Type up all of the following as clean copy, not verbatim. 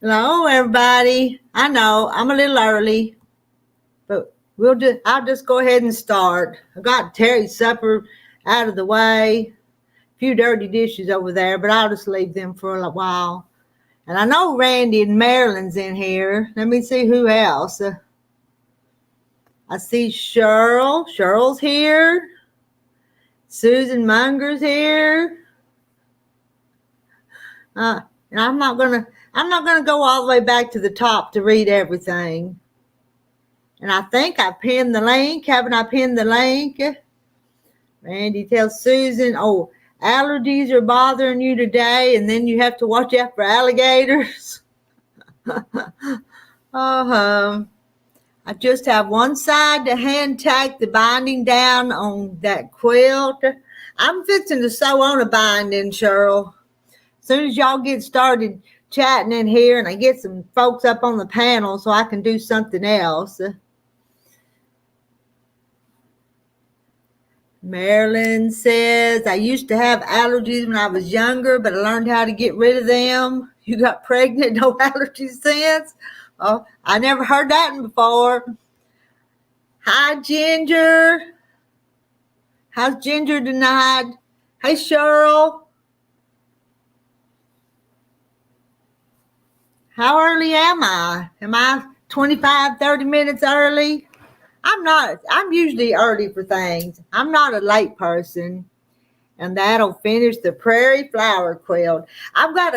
Hello, everybody. I know I'm a little early, but I'll just go ahead and start. I got Terry's supper out of the way. A few dirty dishes over there, but I'll just leave them for a while. And I know Randy and Marilyn's in here. Let me see who else. I see Cheryl. Cheryl's here. Susan Munger's here. And I'm not gonna go all the way back to the top to read everything. And I think I pinned the link. Haven't I pinned the link? Randy tells Susan, oh, allergies are bothering you today, and then you have to watch out for alligators. I just have one side to hand tack the binding down on that quilt. I'm fixing to sew on a binding, Cheryl. As soon as y'all get started chatting in here and I get some folks up on the panel so I can do something else. Marilyn says, I used to have allergies when I was younger, but I learned how to get rid of them. You got pregnant, no allergies since? Oh, I never heard that before. Hi, Ginger. How's Ginger tonight? Hey, Cheryl. How early am I? Am I 25, 30 minutes early? I'm not. I'm usually early for things. I'm not a late person. And that'll finish the prairie flower quilt. I've got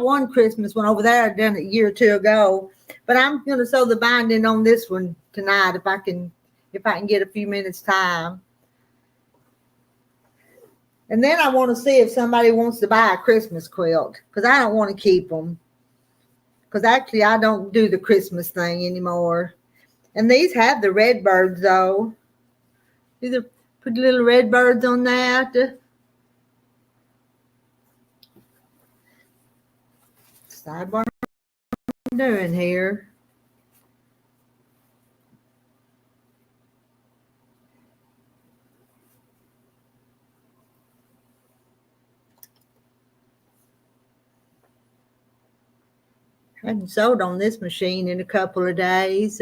one Christmas one over there I done a year or two ago, but I'm going to sew the binding on this one tonight if I can get a few minutes time. And then I want to see if somebody wants to buy a Christmas quilt, because I don't want to keep them. Because actually I don't do the Christmas thing anymore. And these have the red birds though. These are put little red birds on that. Sidebar, what I'm doing here. I hadn't sewed on this machine in a couple of days.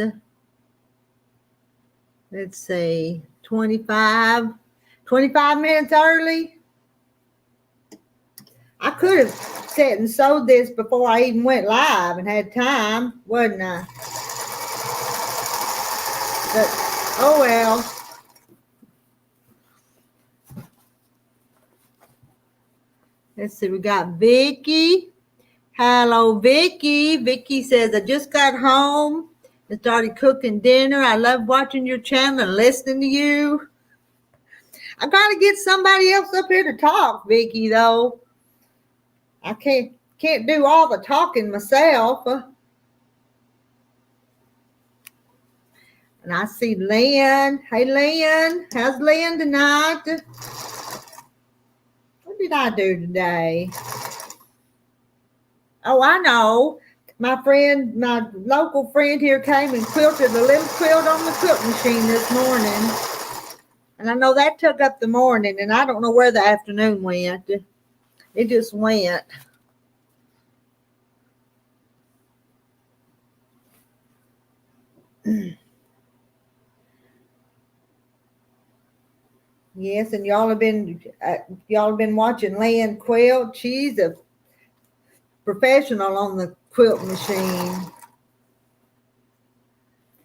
Let's see, 25 minutes early. I could have sat and sewed this before I even went live and had time, wouldn't I? But, oh well. Let's see, we got Vicky. Hello, Vicky. Vicky says, I just got home and started cooking dinner. I love watching your channel and listening to you. I got to get somebody else up here to talk, Vicky, though. I can't do all the talking myself. And I see Lynn. Hey, Lynn. How's Lynn tonight? What did I do today? Oh, I know. My local friend here came and quilted a little quilt on the quilt machine this morning. And I know that took up the morning, and I don't know where the afternoon went. It just went. Yes, and y'all have been watching Lynn quilt. She's a professional on the quilt machine.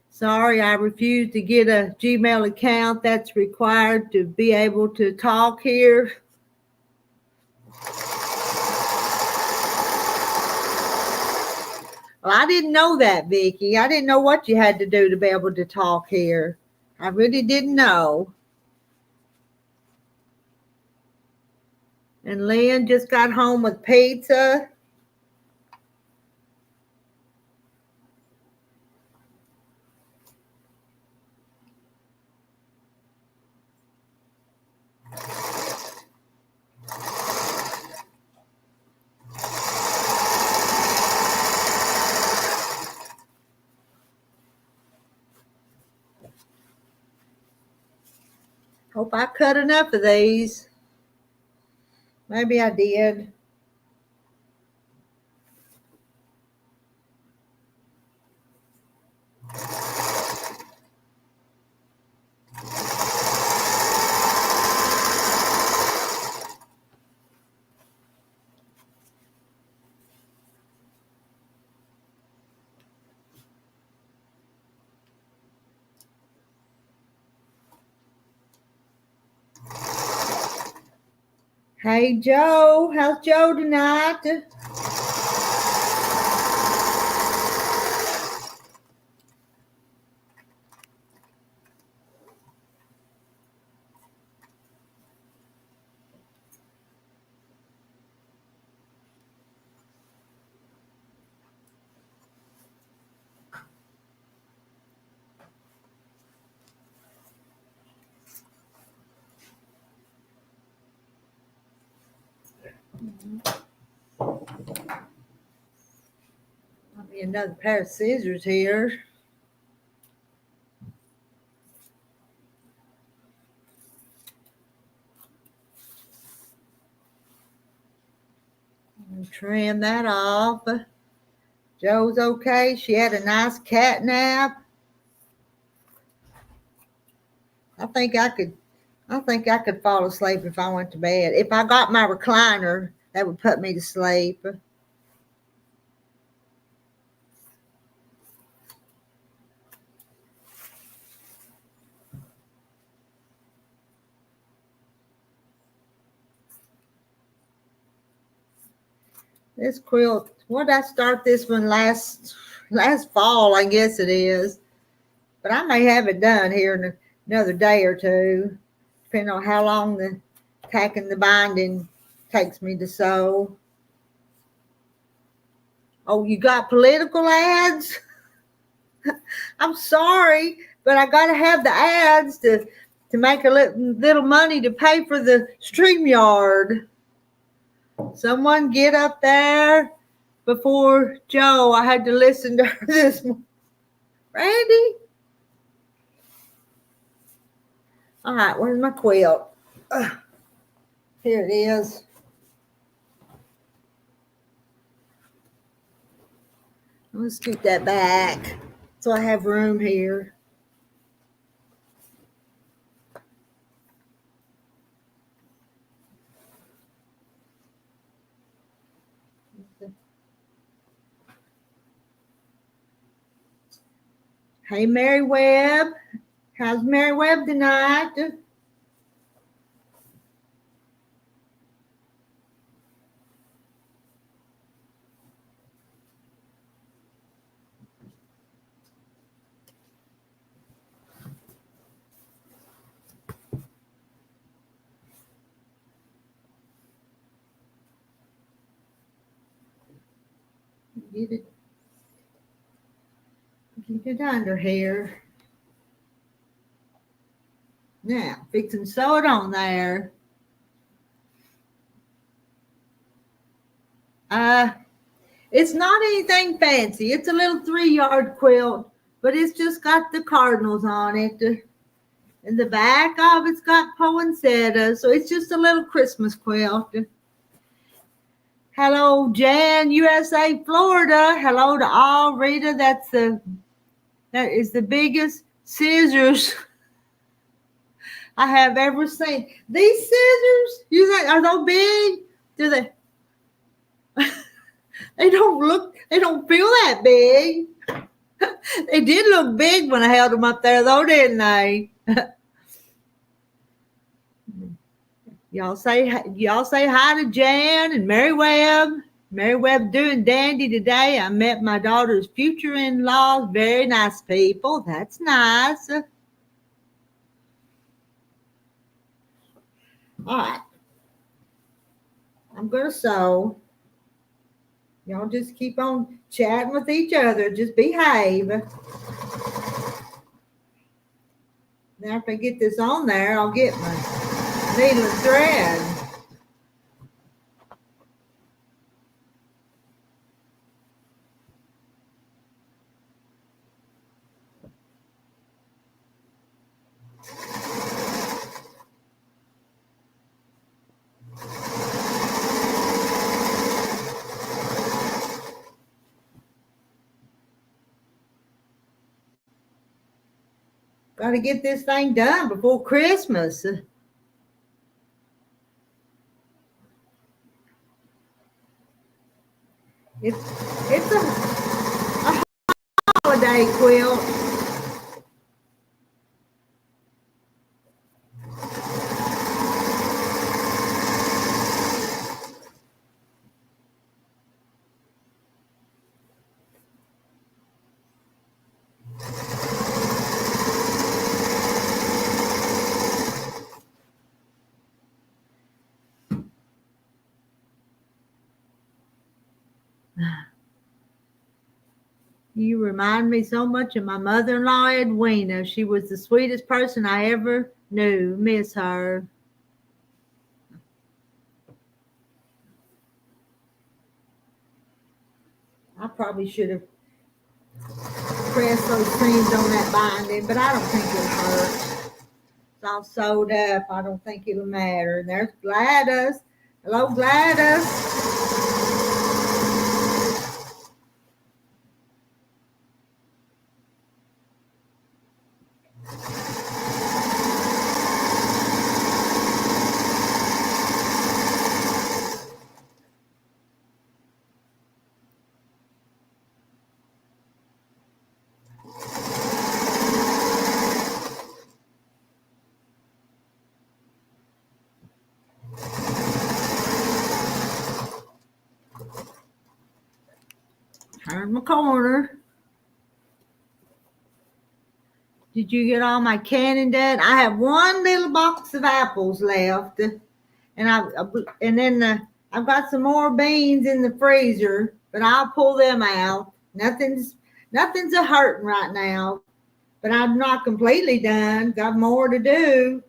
Sorry, I refuse to get a Gmail account. That's required to be able to talk here. Well, I didn't know that, Vicki. I didn't know what you had to do to be able to talk here. I really didn't know. And Lynn just got home with pizza. Hope I cut enough of these. Maybe I did. Hey, Joe. How's Joe tonight? Might be another pair of scissors here. Trim that off. Joe's okay. She had a nice cat nap. I think I could fall asleep if I went to bed. If I got my recliner, that would put me to sleep. This quilt, what did I start this one last fall, I guess it is. But I may have it done here in another day or two, depending on how long the tacking the binding takes me to sew. Oh, you got political ads? I'm sorry, but I got to have the ads to make a little money to pay for the StreamYard. Someone get up there before Joe. I had to listen to her this morning. Randy? All right, where's my quilt? Here it is. I'm going to scoot that back so I have room here. Hey, Mary Webb. How's Mary Webb tonight? Get it under here. Now, fix and sew it on there. It's not anything fancy. It's a little 3-yard quilt, but it's just got the cardinals on it. In the back of it's got poinsettias, so it's just a little Christmas quilt. Hello, Jan, USA, Florida. Hello to all. Rita, that is the biggest scissors I have ever seen. These scissors, you think, are they big? Do they? They don't feel that big. They did look big when I held them up there, though, didn't they? Y'all say hi to Jan and Mary Webb. Mary Webb doing dandy today. I met my daughter's future in-laws. Very nice people. That's nice. All right. I'm going to sew. Y'all just keep on chatting with each other. Just behave. Now, if I get this on there, I'll get my needle and thread. Got to get this thing done before Christmas. It's a holiday quilt. You remind me so much of my mother-in-law, Edwina. She was the sweetest person I ever knew. Miss her. I probably should have pressed those seams on that binding, but I don't think it'll hurt. It's all sewed up. I don't think it'll matter. And there's Gladys. Hello, Gladys. Turn my corner. Did you get all my canning done? I have one little box of apples left, and I've got some more beans in the freezer, but I'll pull them out. Nothing's a hurting right now, but I'm not completely done. Got more to do.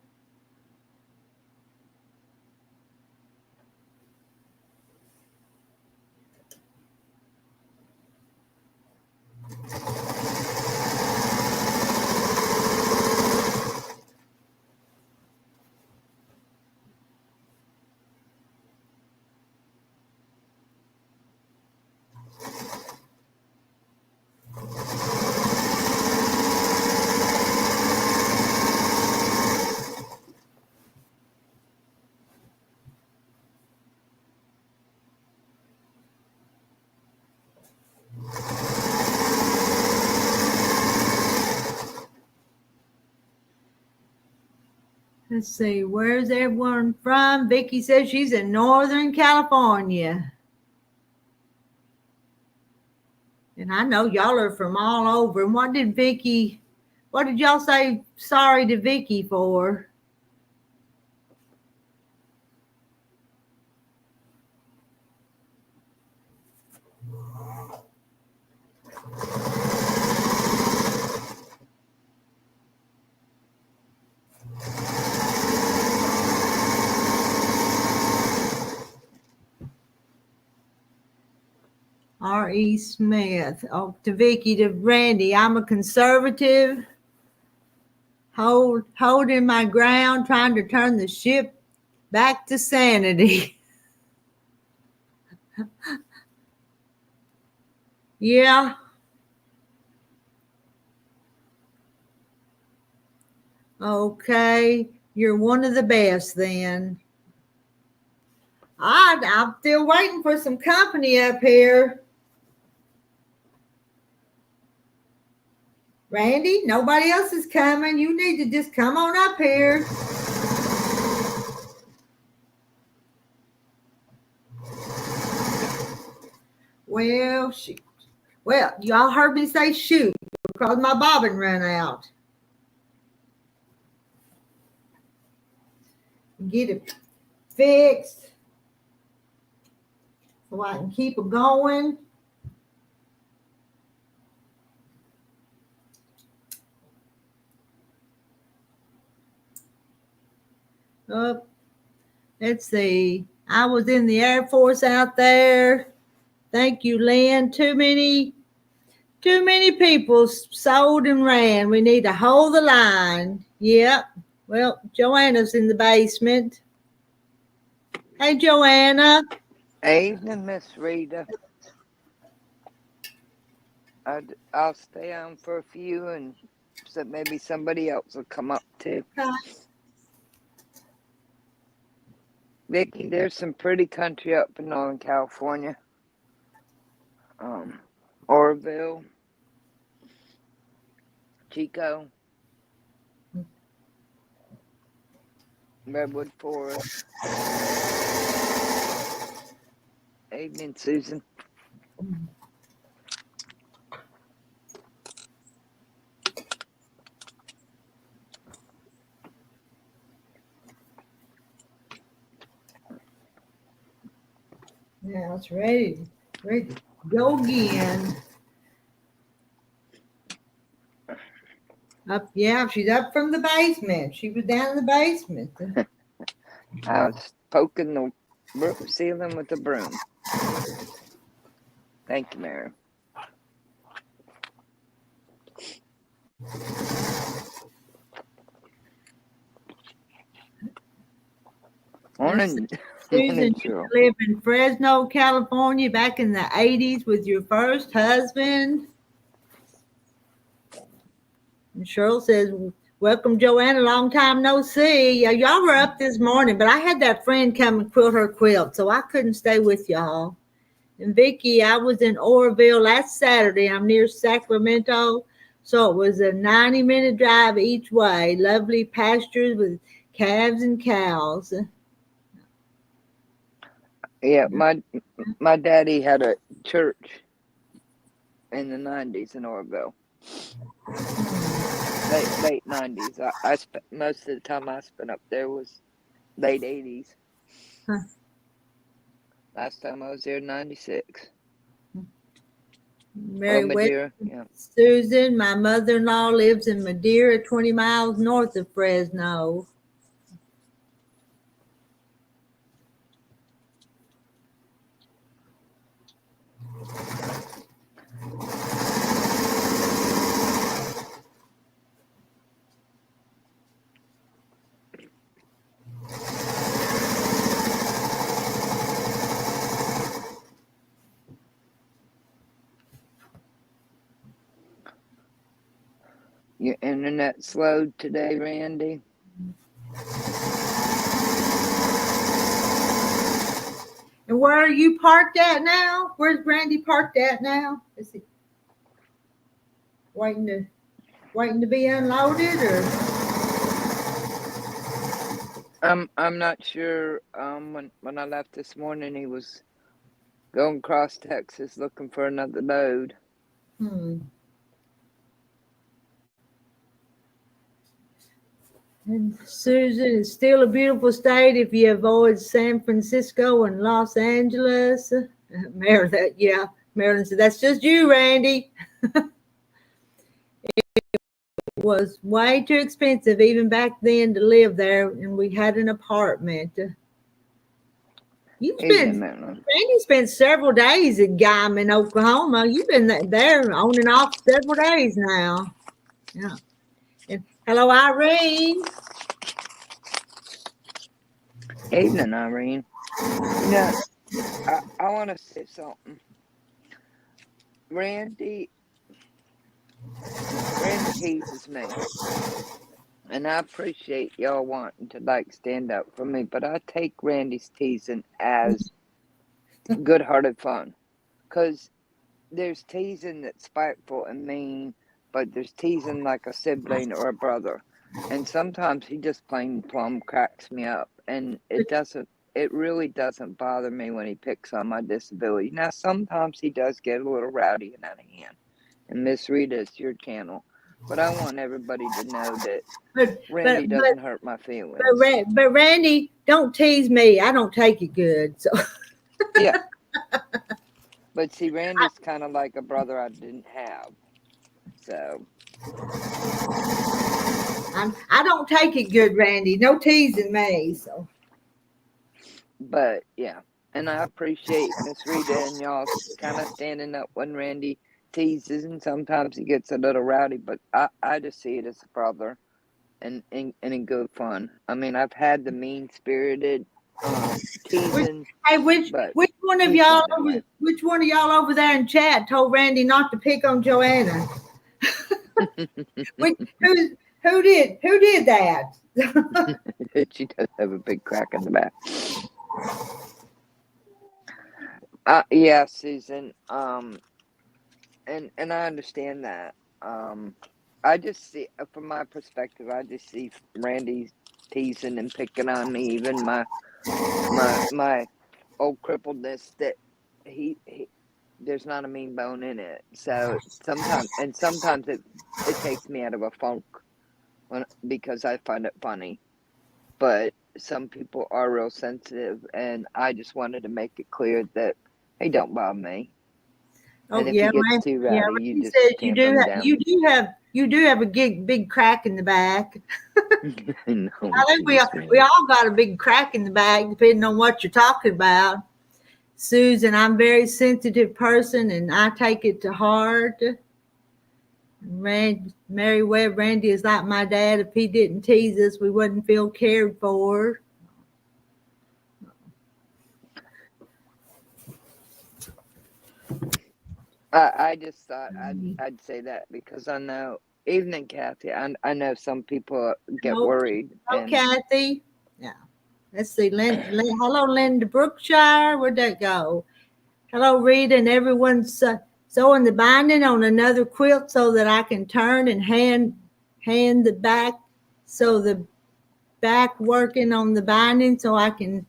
Let's see, where's everyone from? Vicky says she's in Northern California. And I know y'all are from all over. And what did y'all say sorry to Vicky for? R.E. Smith. Oh, to Vicky, to Randy. I'm a conservative, holding my ground, trying to turn the ship back to sanity. Yeah. Okay. You're one of the best then. I'm still waiting for some company up here. Randy, nobody else is coming. You need to just come on up here. Well, shoot. Well, y'all heard me say shoot because my bobbin ran out. Get it fixed so I can keep it going. Oh, let's see. I was in the Air Force out there. Thank you, Lynn. Too many people sold and ran. We need to hold the line. Yep. Well, Joanna's in the basement. Hey, Joanna. Evening, Miss Rita. I'll stay on for a few, and so maybe somebody else will come up too. Hi. Vicky, there's some pretty country up in Northern California. Oroville, Chico, Redwood Forest. Evening, Susan. Now it's ready. Go again. Up, yeah, she's up from the basement. She was down in the basement. I was poking the ceiling with a broom. Thank you, Mary. Morning, Susan, morning, you Cheryl. live in Fresno, California back in the 80s with your first husband. And Cheryl says, welcome, Joanna. Long time no see. Yeah, y'all were up this morning, but I had that friend come and quilt her quilt, so I couldn't stay with y'all. And Vicki, I was in Oroville last Saturday. I'm near Sacramento, so it was a 90-minute drive each way. Lovely pastures with calves and cows. Yeah, my daddy had a church in the 90s in Oroville. Late 90s. I spent most of the time I spent up there was late 80s. Huh. Last time I was there, 96. Mary Madeira, yeah. Susan, my mother-in-law lives in Madeira, 20 miles north of Fresno. Your internet slowed today, Randy? And where are you parked at now? Where's Randy parked at now? Is he waiting to be unloaded, or? I'm not sure. When I left this morning, he was going across Texas looking for another load. And Susan, it's still a beautiful state if you avoid San Francisco and Los Angeles. Maryland, yeah. Maryland said, that's just you, Randy. It was way too expensive even back then to live there, and we had an apartment. Randy spent several days in Guyman, Oklahoma. You've been there on and off several days now. Yeah. And hello, Irene. Evening, Irene. Yeah, I want to say something. Randy teases me, and I appreciate y'all wanting to stand up for me, but I take Randy's teasing as good-hearted fun, because there's teasing that's spiteful and mean, but there's teasing like a sibling or a brother, and sometimes he just plain plumb cracks me up, and it really doesn't bother me when he picks on my disability. Now, sometimes he does get a little rowdy and out of hand, and Miss Rita, it's your channel, but I want everybody to know that Randy doesn't hurt my feelings. But Randy, don't tease me. I don't take it good. So yeah. But see, Randy's kind of like a brother I didn't have. So I don't take it good, Randy. No teasing me. So, but yeah, and I appreciate Miss Rita and y'all kind of standing up when Randy teases, and sometimes he gets a little rowdy. But I just see it as a brother, and in good fun. I mean, I've had the mean spirited teasing. Which one of y'all over there in chat told Randy not to pick on Joanna? Who did that? She does have a big crack in the back. Yeah, Susan. And I understand that. I just see, from my perspective, I just see Randy teasing and picking on me, even my old crippledness, that he there's not a mean bone in it. So sometimes it takes me out of a funk because I find it funny. But some people are real sensitive, and I just wanted to make it clear that, hey, don't bother me. Oh And if yeah, he gets too Yeah, rowdy, you Randy just says tamp him down. you do have a big crack in the back. No, I think yes, we ma'am. all got a big crack in the back, depending on what you're talking about. Susan, I'm a very sensitive person, and I take it to heart. Mary Webb, Randy is like my dad. If he didn't tease us, we wouldn't feel cared for. I just thought I'd say that because I know, evening, Kathy. I know some people get Hello, worried, hello, and Kathy. Yeah. Let's see. Hello, Linda Brookshire. Where'd that go? Hello, Rita, and everyone's sewing the binding on another quilt so that I can turn and hand the back, so the back working on the binding so I can.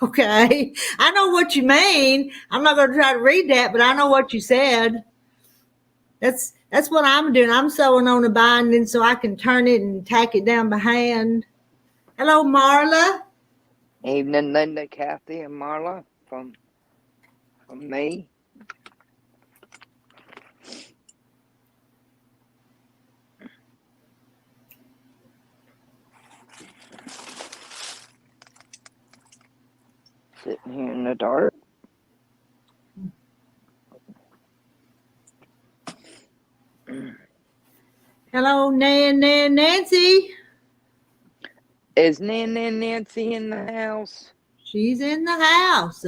Okay, I know what you mean. I'm not going to try to read that, but I know what you said. That's what I'm doing. I'm sewing on the binding so I can turn it and tack it down by hand. Hello, Marla. evening, Linda, Kathy, and Marla from me. Sitting here in the dark. Hello, Nancy. Is Nancy in the house? She's in the house.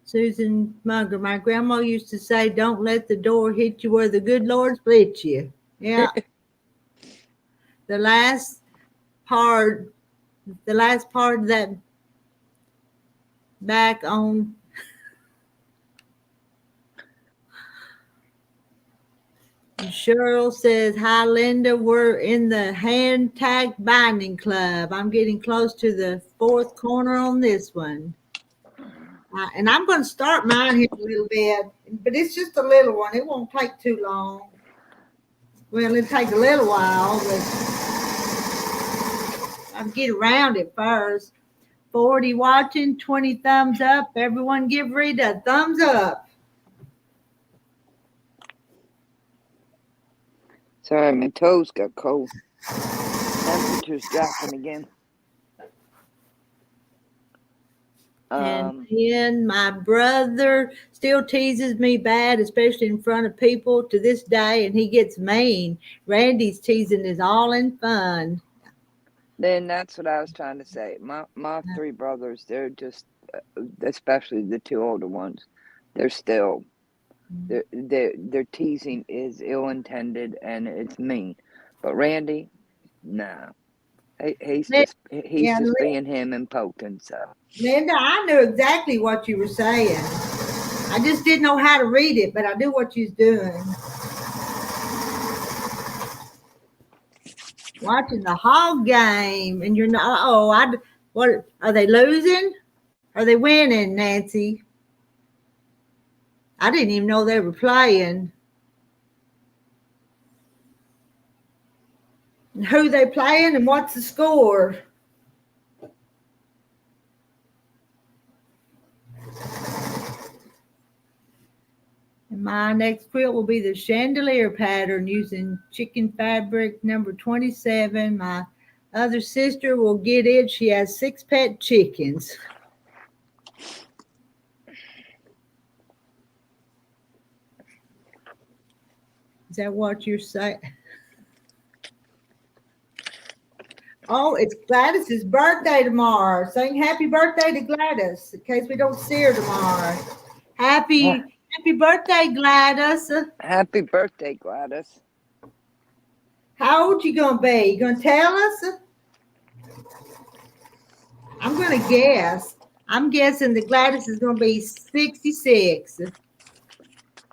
Susan Munger, my grandma used to say, don't let the door hit you where the good Lord split you. Yeah. the last part, the last part of that back on. Cheryl says, hi, Linda. We're in the hand tag binding club. I'm getting close to the fourth corner on this one. And I'm going to start mine here a little bit, but it's just a little one. It won't take too long. Well, it'll take a little while, but I'll get around it first. 40 watching, 20 thumbs up. Everyone give Rita a thumbs up. Sorry, my toes got cold. Temperature's dropping again. And then my brother still teases me bad, especially in front of people to this day, and he gets mean. Randy's teasing is all in fun. Then that's what I was trying to say. My three brothers, they're just, especially the two older ones, they're still, their teasing is ill-intended and it's mean. But Randy, no, he's just being him and poking. So Linda, I knew exactly what you were saying. I just didn't know how to read it, but I knew what you was doing. Watching the hog game, and you're not. What are they losing? Are they winning, Nancy? I didn't even know they were playing. And who they playing and what's the score? And my next quilt will be the chandelier pattern using chicken fabric number 27. My other sister will get it. She has 6 pet chickens. Is that what you're saying? Oh, it's Gladys's birthday tomorrow. Sing happy birthday to Gladys in case we don't see her tomorrow. Happy birthday, Gladys. happy birthday, Gladys. How old you gonna be? You gonna tell us? I'm gonna guess. I'm guessing that Gladys is gonna be 66.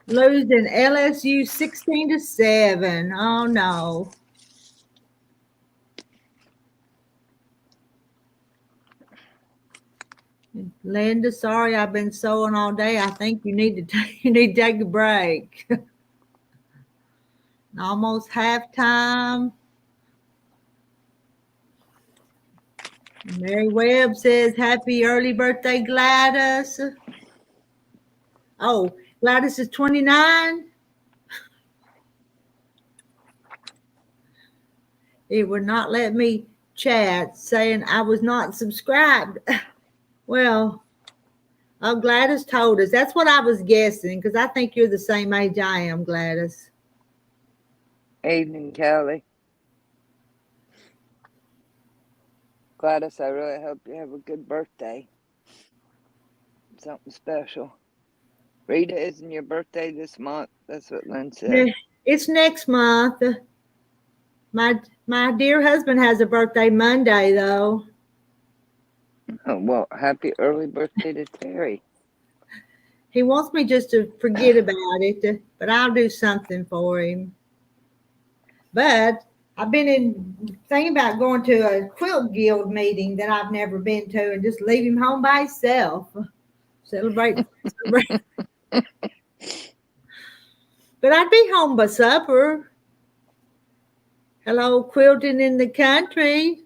Losing LSU 16-7. Oh no. Linda, sorry I've been sewing all day. I think you need to take a break. Almost halftime. Mary Webb says, happy early birthday, Gladys. Oh, Gladys is 29. It would not let me chat, saying I was not subscribed. Well, oh, Gladys told us. That's what I was guessing, because I think you're the same age I am, Gladys. Evening, Kelly. Gladys, I really hope you have a good birthday. Something special. Rita, isn't your birthday this month? That's what Lynn said. It's next month. My dear husband has a birthday Monday, though. Oh, well, happy early birthday to Terry. He wants me just to forget about it, but I'll do something for him. But I've been thinking about going to a quilt guild meeting that I've never been to and just leave him home by himself. Celebrate. But I'd be home by supper. Hello, Quilting in the Country.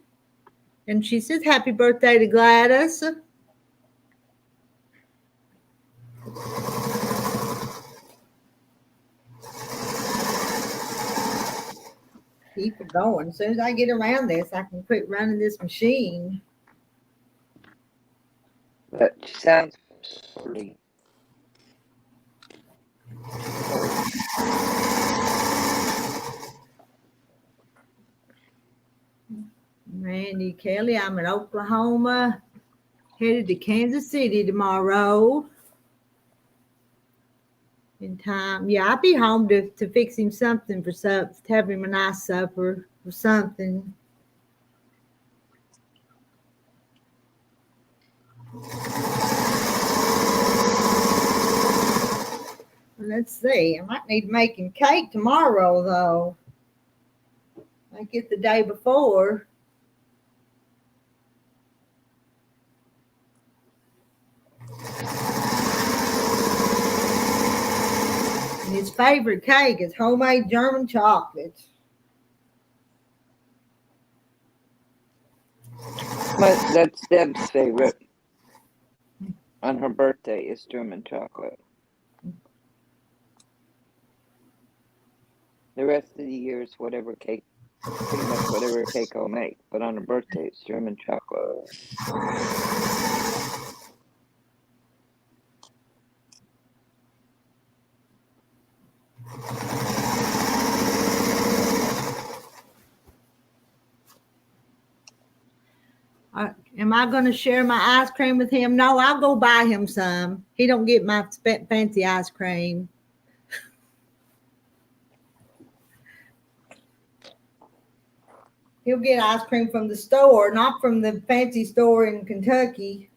And she says, happy birthday to Gladys. Keep it going. As soon as I get around this, I can quit running this machine. But she sounds pretty. Randy Kelly, I'm in Oklahoma, headed to Kansas City tomorrow. In time. Yeah, I'll be home to fix him something for supper, to have him a nice supper or something. Let's see. I might need to make him cake tomorrow, though. I get the day before. And his favorite cake is homemade German chocolate. That's Deb's favorite. On her birthday is German chocolate. The rest of the year is whatever cake, pretty much whatever cake I'll make. But on her birthday, it's German chocolate. Am I going to share my ice cream with him? No, I'll go buy him some. He don't get my fancy ice cream. He'll get ice cream from the store, not from the fancy store in Kentucky.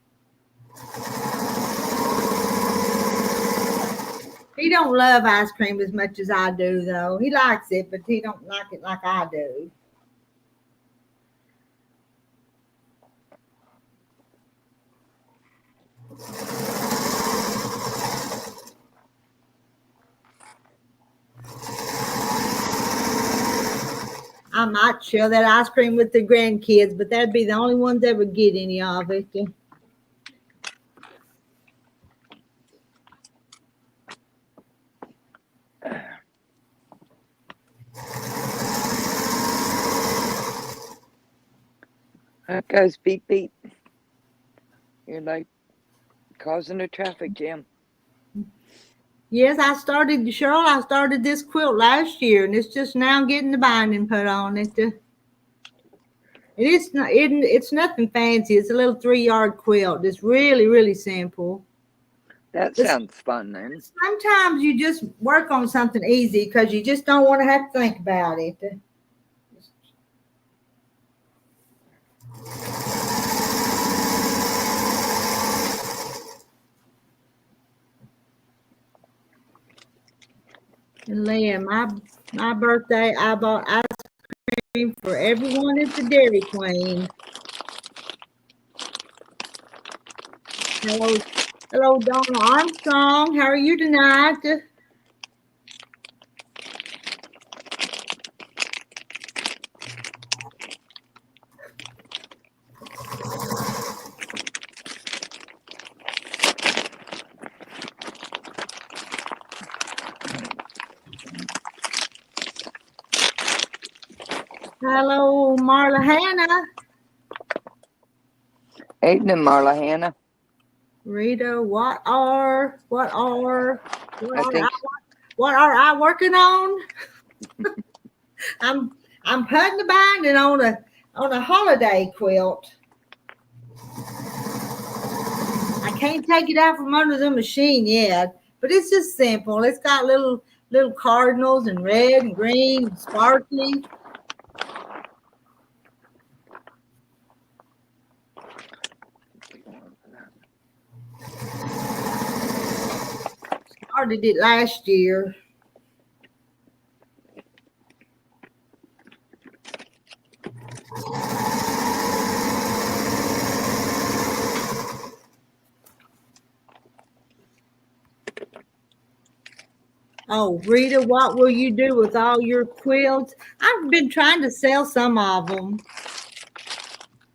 He don't love ice cream as much as I do, though. He likes it, but he don't like it like I do. I might share that ice cream with the grandkids, but that'd be the only ones that would get any of it. That goes beep beep. You're like causing a traffic jam. Yes, I started this quilt last year, and it's just now getting the binding put on it. It's nothing fancy. It's a little 3-yard quilt. It's really, really simple. That sounds fun, then. Sometimes you just work on something easy because you just don't want to have to think about it. And Liam, my birthday, I bought ice cream for everyone at the Dairy Queen. Hello, Donna Armstrong. How are you tonight? Hello, Marla Hannah. Evening, Marla Hannah. Rita, what are I think I working on? I'm putting the binding on a holiday quilt. I can't take it out from under the machine yet, but it's just simple. It's got little cardinals and red and green and sparkly. Started it last year. Oh, Rita, what will you do with all your quilts? I've been trying to sell some of them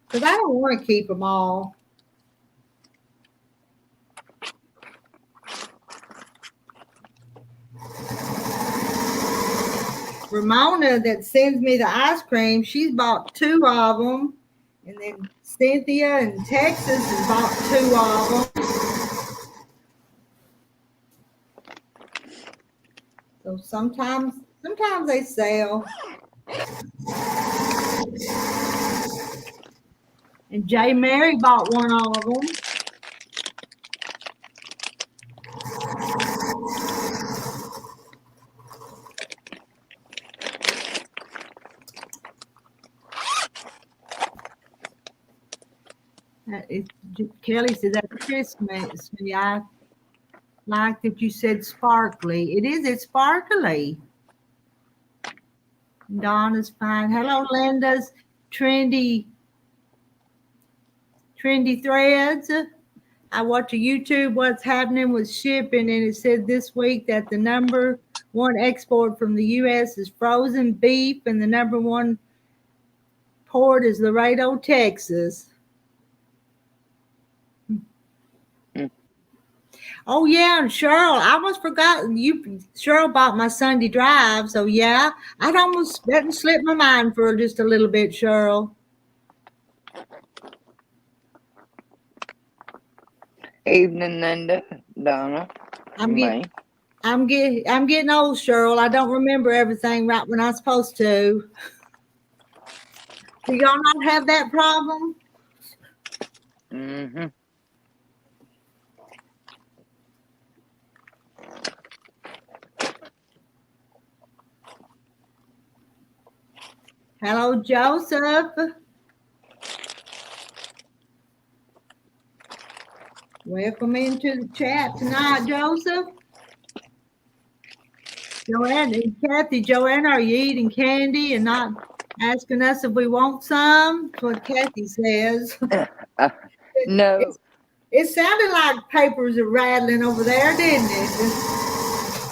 because I don't want to keep them all. Ramona that sends me the ice cream, she's bought 2 of them. And then Cynthia in Texas has bought 2 of them. So sometimes they sell. And J. Mary bought 1 of them. Kelly said that's Christmas. I like that you said sparkly. It's sparkly. Donna's fine. Hello, Linda's trendy threads. I watch a YouTube what's happening with shipping, and it said this week that the number 1 export from the U.S. is frozen beef, and the number 1 port is Laredo, Texas. Oh yeah, and Cheryl, I almost forgot Cheryl bought my Sunday drive, so yeah, I'd almost let it slip my mind for just a little bit, Cheryl. evening, Linda, Donna, I'm getting old, Cheryl. I don't remember everything right when I'm supposed to. Do y'all not have that problem? Mm-hmm. Hello, Joseph. Welcome into the chat tonight, Joseph. Joanne and Kathy, Joanne, are you eating candy and not asking us if we want some? That's what Kathy says. No. It sounded like papers are rattling over there, didn't it?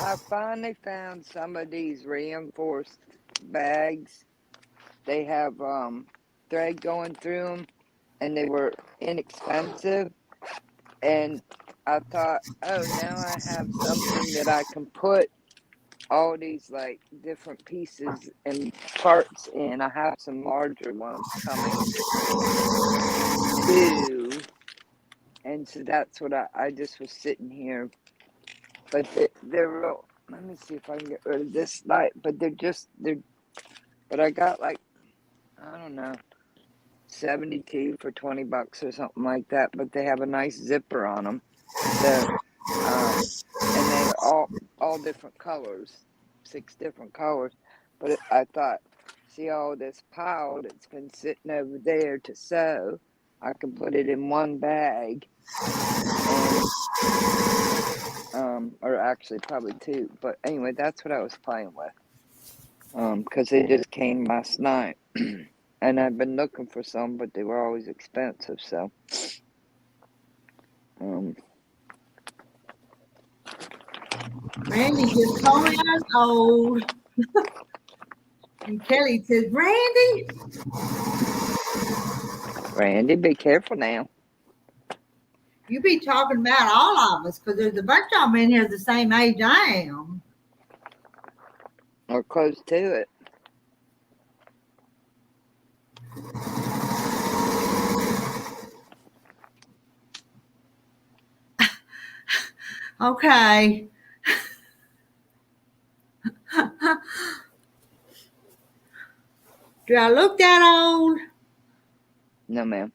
I finally found some of these reinforced bags. They have thread going through them, and they were inexpensive. And I thought, oh, now I have something that I can put all these like different pieces and parts in. I have some larger ones coming too. And so that's what I just was sitting here. But they're real. Let me see if I can get rid of this light. But but I got like, I don't know, 72 for $20 or something like that. But they have a nice zipper on them. So, and they're all different colors, 6 different colors. But I thought, see all this pile that's been sitting over there to sew, I can put it in one bag, and or actually probably 2. But anyway, that's what I was playing with, because they just came last night, and I've been looking for some, but they were always expensive. So, Randy just told me I was old. And Kelly says, Randy, be careful now. You be talking about all of us because there's a bunch of them in here the same age I am. Or close to it. Okay. Do I look that old? No, ma'am.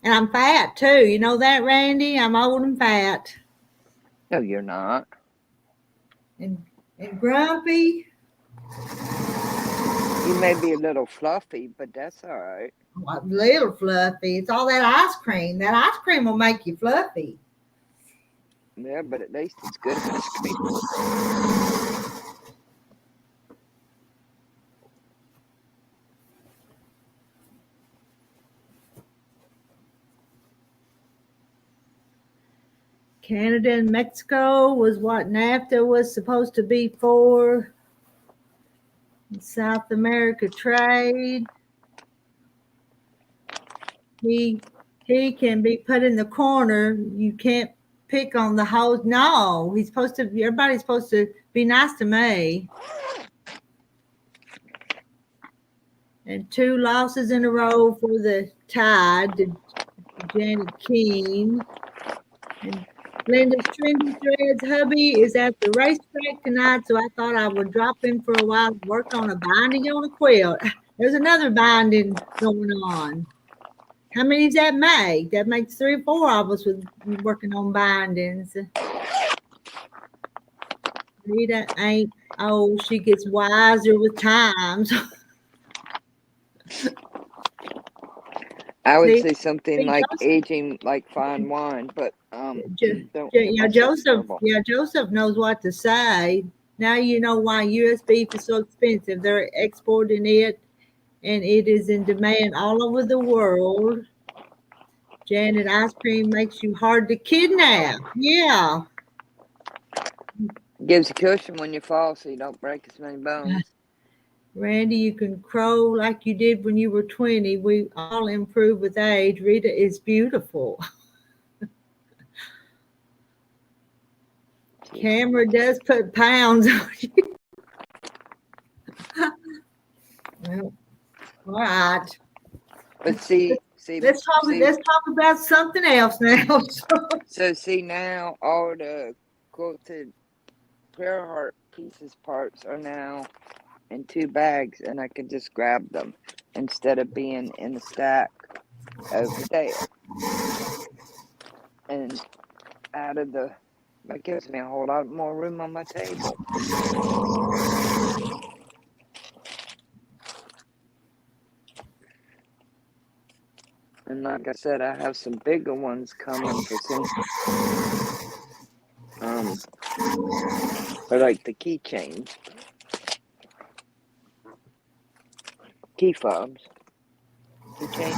And I'm fat too. You know that, Randy? I'm old and fat. No, you're not. And grumpy. You may be a little fluffy, but that's all right. A little fluffy. It's all that ice cream. That ice cream will make you fluffy. Yeah, but at least it's good ice cream. Canada and Mexico was what NAFTA was supposed to be for. South America trade. He can be put in the corner. You can't pick on the whole. No, he's supposed to. Everybody's supposed to be nice to me. And 2 losses in a row for the Tide to Janet Keene. And Linda's Trendy Threads hubby is at the racetrack tonight, so I thought I would drop in for a while to work on a binding on a quilt. There's another binding going on. How many does that make? That makes 3 or 4 of us with working on bindings. Rita ain't old. She gets wiser with times. I would See, say something like aging like fine wine, but Joseph knows what to say. Now you know why U.S. beef is so expensive. They're exporting it, and it is in demand all over the world. Janet, ice cream makes you hard to kidnap. Yeah. Gives a cushion when you fall so you don't break as many bones. Randy, you can crow like you did when you were 20. We all improve with age. Rita is beautiful. Camera does put pounds on you. Well, all right. But see, let's talk about something else now. So see now all the quilted prayer heart pieces parts are now in 2 bags, and I can just grab them instead of being in the stack over there. And out of that gives me a whole lot more room on my table. And like I said, I have some bigger ones coming for some for like the keychains. Key fobs. Keychains.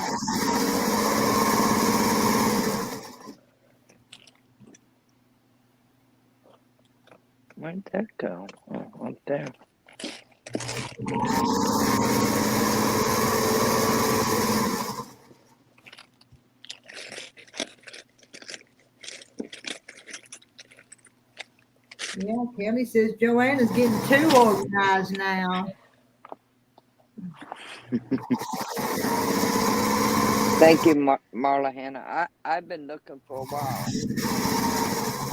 Where'd that go? Oh, up there. Yeah, Kelly says Joanna's getting too organized now. Thank you, Marla Hannah. I've been looking for a while,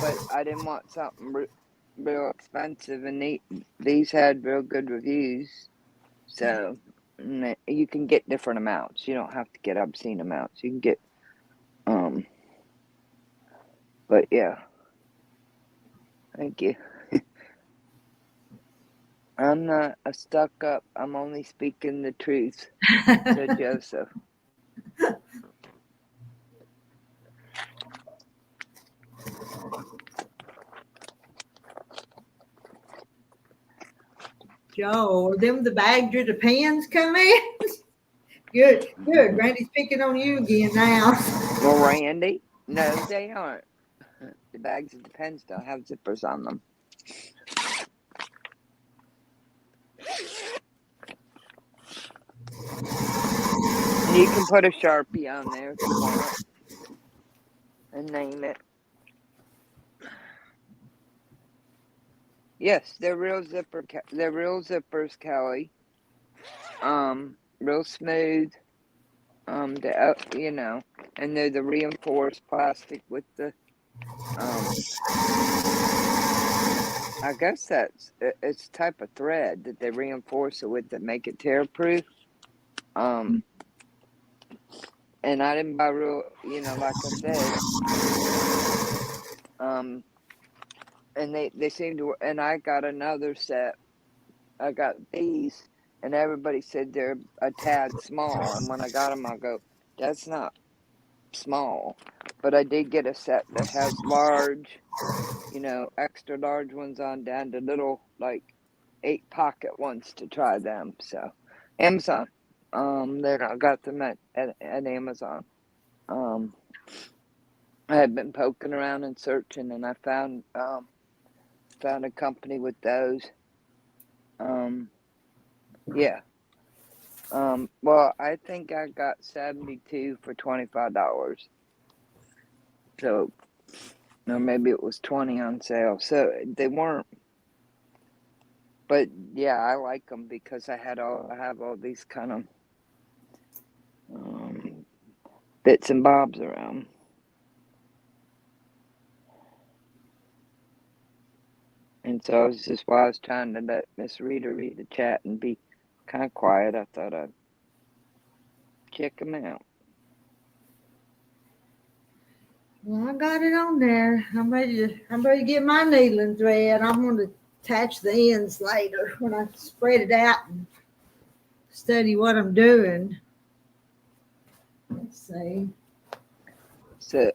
but I didn't want something real expensive, and these had real good reviews. So you can get different amounts. You don't have to get obscene amounts. You can get but yeah. Thank you. I'm not a stuck up. I'm only speaking the truth, said Joseph. Joe, are them the bags or the pens come in? Good. Randy's picking on you again now. Well, Randy, no, they aren't. The bags of the pens don't have zippers on them. You can put a Sharpie on there if you want and name it. Yes, they're real they're real zippers, Kelly. Real smooth. You know, and they're the reinforced plastic with the I guess it's type of thread that they reinforce it with that make it tear proof. And I didn't buy real, you know, like I said, and they seem to, and I got another set. I got these, and everybody said they're a tad small. And when I got them, I go, that's not small. But I did get a set that has large, you know, extra large ones on down to little, like 8 pocket ones to try them. So, Amazon. Then I got them at Amazon. I had been poking around and searching, and I found a company with those. Yeah. Well, I think I got 72 for $25. So, or maybe it was 20 on sale. So they weren't. But yeah, I like them because I have all these kind of bits and bobs around. And so this is why I was trying to let Miss Rita read the chat and be kind of quiet. I thought I'd check them out. Well, I got it on there. I'm ready to get my needle and thread. I'm going to attach the ends later when I spread it out and study what I'm doing. Let's see. So,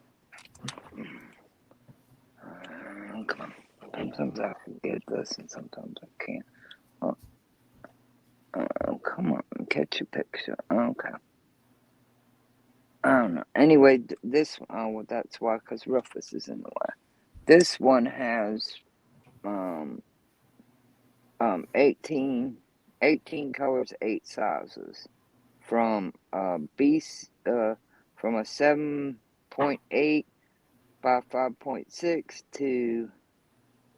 come on. Sometimes I can get this and sometimes I can't. Oh, come on. Catch a picture. Okay. I don't know. Anyway, this well, that's why, because Rufus is in the way. This one has 18 colors, 8 sizes, from from a 7.8 by 5.6 to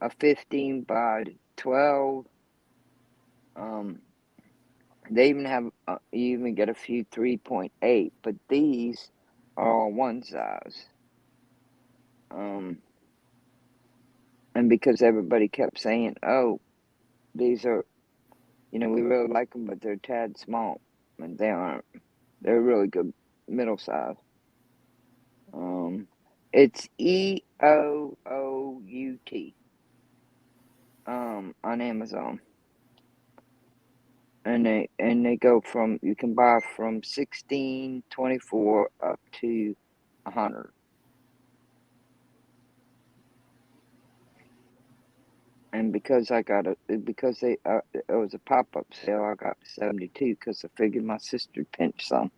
a 15 by 12. They even have you even get a few 3.8, but these are all one size. And because everybody kept saying, "Oh, these are, you know, we really like them, but they're a tad small," and they aren't. They're really good middle size. It's EOOUT on Amazon, and they go from, you can buy from 16, 24 up to 100. And because it was a pop-up sale, I got 72 because I figured my sister pinched some.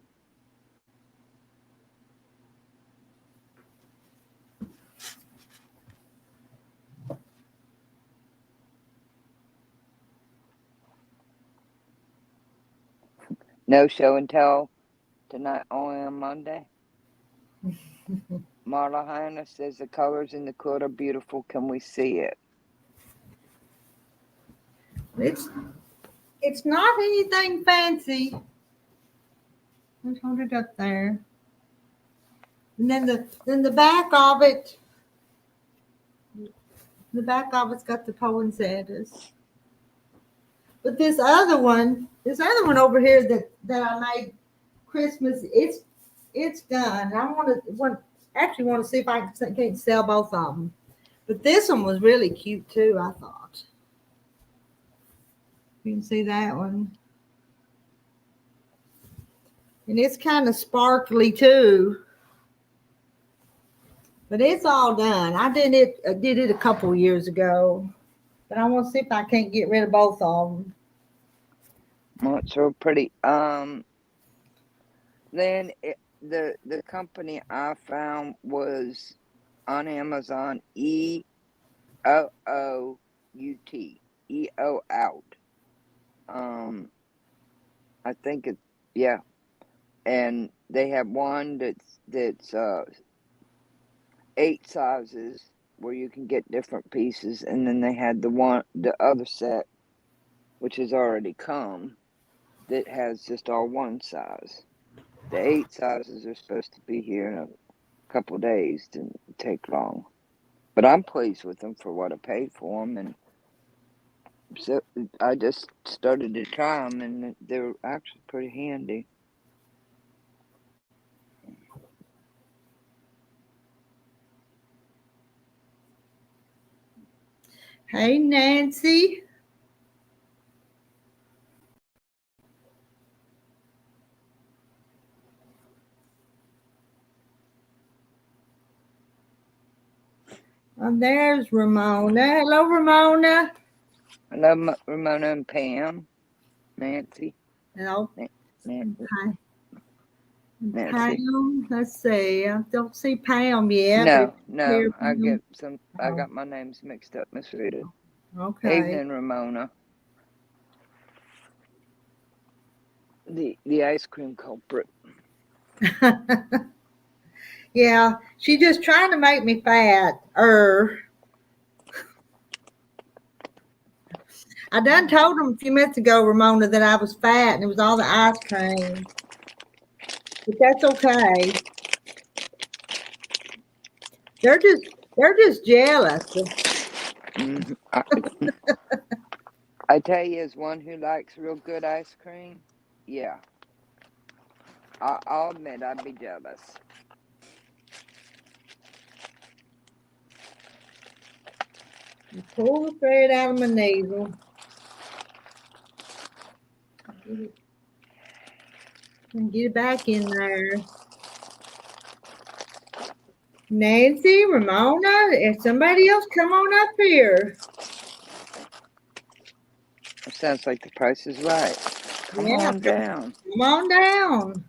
No show and tell tonight, only on Monday. Marla Hannah says the colors in the quilt are beautiful. Can we see it? It's not anything fancy. Let's hold it up there. And then the back of it, it's got the poinsettias. But this other one over here that I made Christmas, it's done. I actually want to see if I can't sell both of them. But this one was really cute too, I thought. You can see that one. And it's kind of sparkly too. But it's all done. I did it a couple years ago. But I want to see if I can't get rid of both of them. Well, it's real pretty. Then the company I found was on Amazon, EOOUT, EO out. I think it's, yeah, and they have one that's 8 sizes, where you can get different pieces, and then they had the other set, which has already come, that has just all one size. The 8 sizes are supposed to be here in a couple days. Didn't take long, but I'm pleased with them for what I paid for them, and so I just started to try them, and they're actually pretty handy. Hey, Nancy. Oh, there's Ramona. Hello, Ramona. Hello, Ramona and Pam. Nancy. Hello. Nancy. Hi. Pam. Let's see. I don't see Pam yet. No. I got my names mixed up, Miss Rita. Okay. Evening, Ramona. The ice cream culprit. Yeah, she's just trying to make me fat. I done told them a few minutes ago, Ramona, that I was fat and it was all the ice cream. But that's okay. They're just jealous. I tell you, as one who likes real good ice cream, yeah, I'll admit I'd be jealous. Pull the thread out of my needle. And get it back in there. Nancy, Ramona, if somebody else come on up here. It sounds like the price is right. Come on down. Come on down.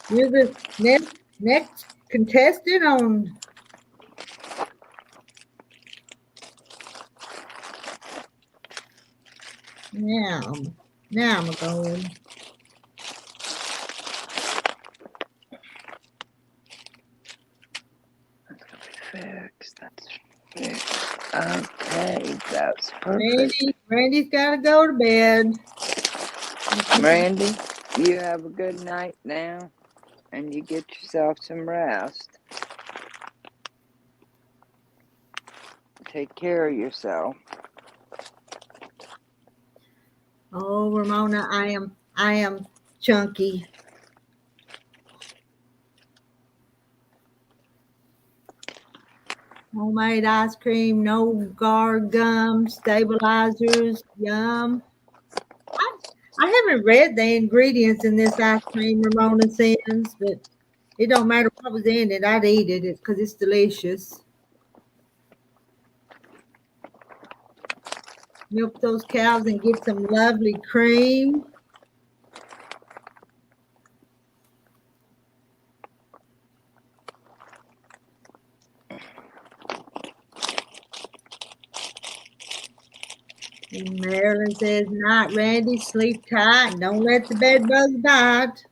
You're the next contestant on. Now I'm going. That's gonna be fixed. That's fixed. Okay, that's perfect. Randy's got to go to bed. Randy, you have a good night now, and you get yourself some rest. Take care of yourself. Oh, Ramona, I am chunky. Homemade ice cream, no guard gum, stabilizers, yum. I haven't read the ingredients in this ice cream Ramona sends, but it don't matter what was in it. I'd eat it because it's delicious. Milk those cows and get some lovely cream. And Marilyn says, "Night, Randy. Sleep tight and don't let the bed bugs bite."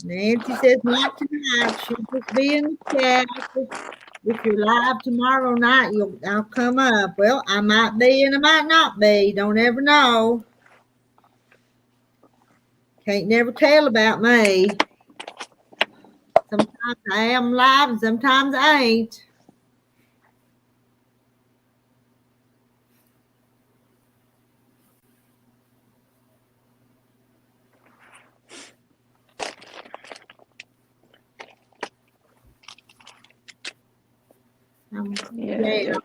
Nancy says, "Not tonight. She'll just be in the chat. If you're live tomorrow night, I'll come up." Well, I might be and I might not be. Don't ever know. Can't never tell about me. Sometimes I am live and sometimes I ain't. I'm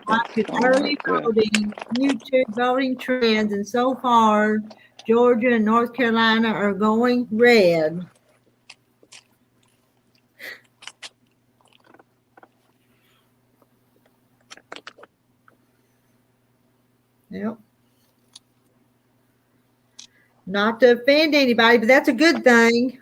watching early voting, YouTube voting trends, and so far, Georgia and North Carolina are going red. Yep. Not to offend anybody, but that's a good thing.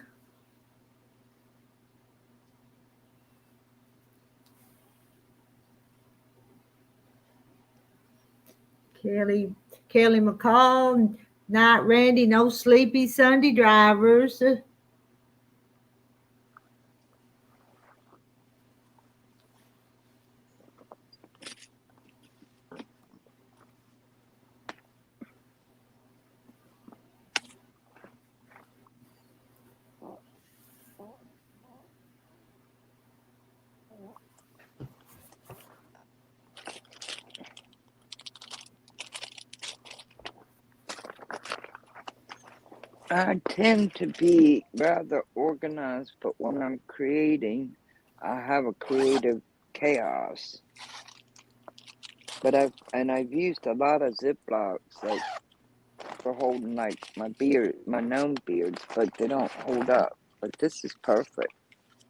Kelly McCall, Night Randy, no sleepy Sunday drivers. I tend to be rather organized, but when I'm creating, I have a creative chaos. But I've used a lot of Ziplocs, like for holding like my gnome beards, but they don't hold up. But this is perfect.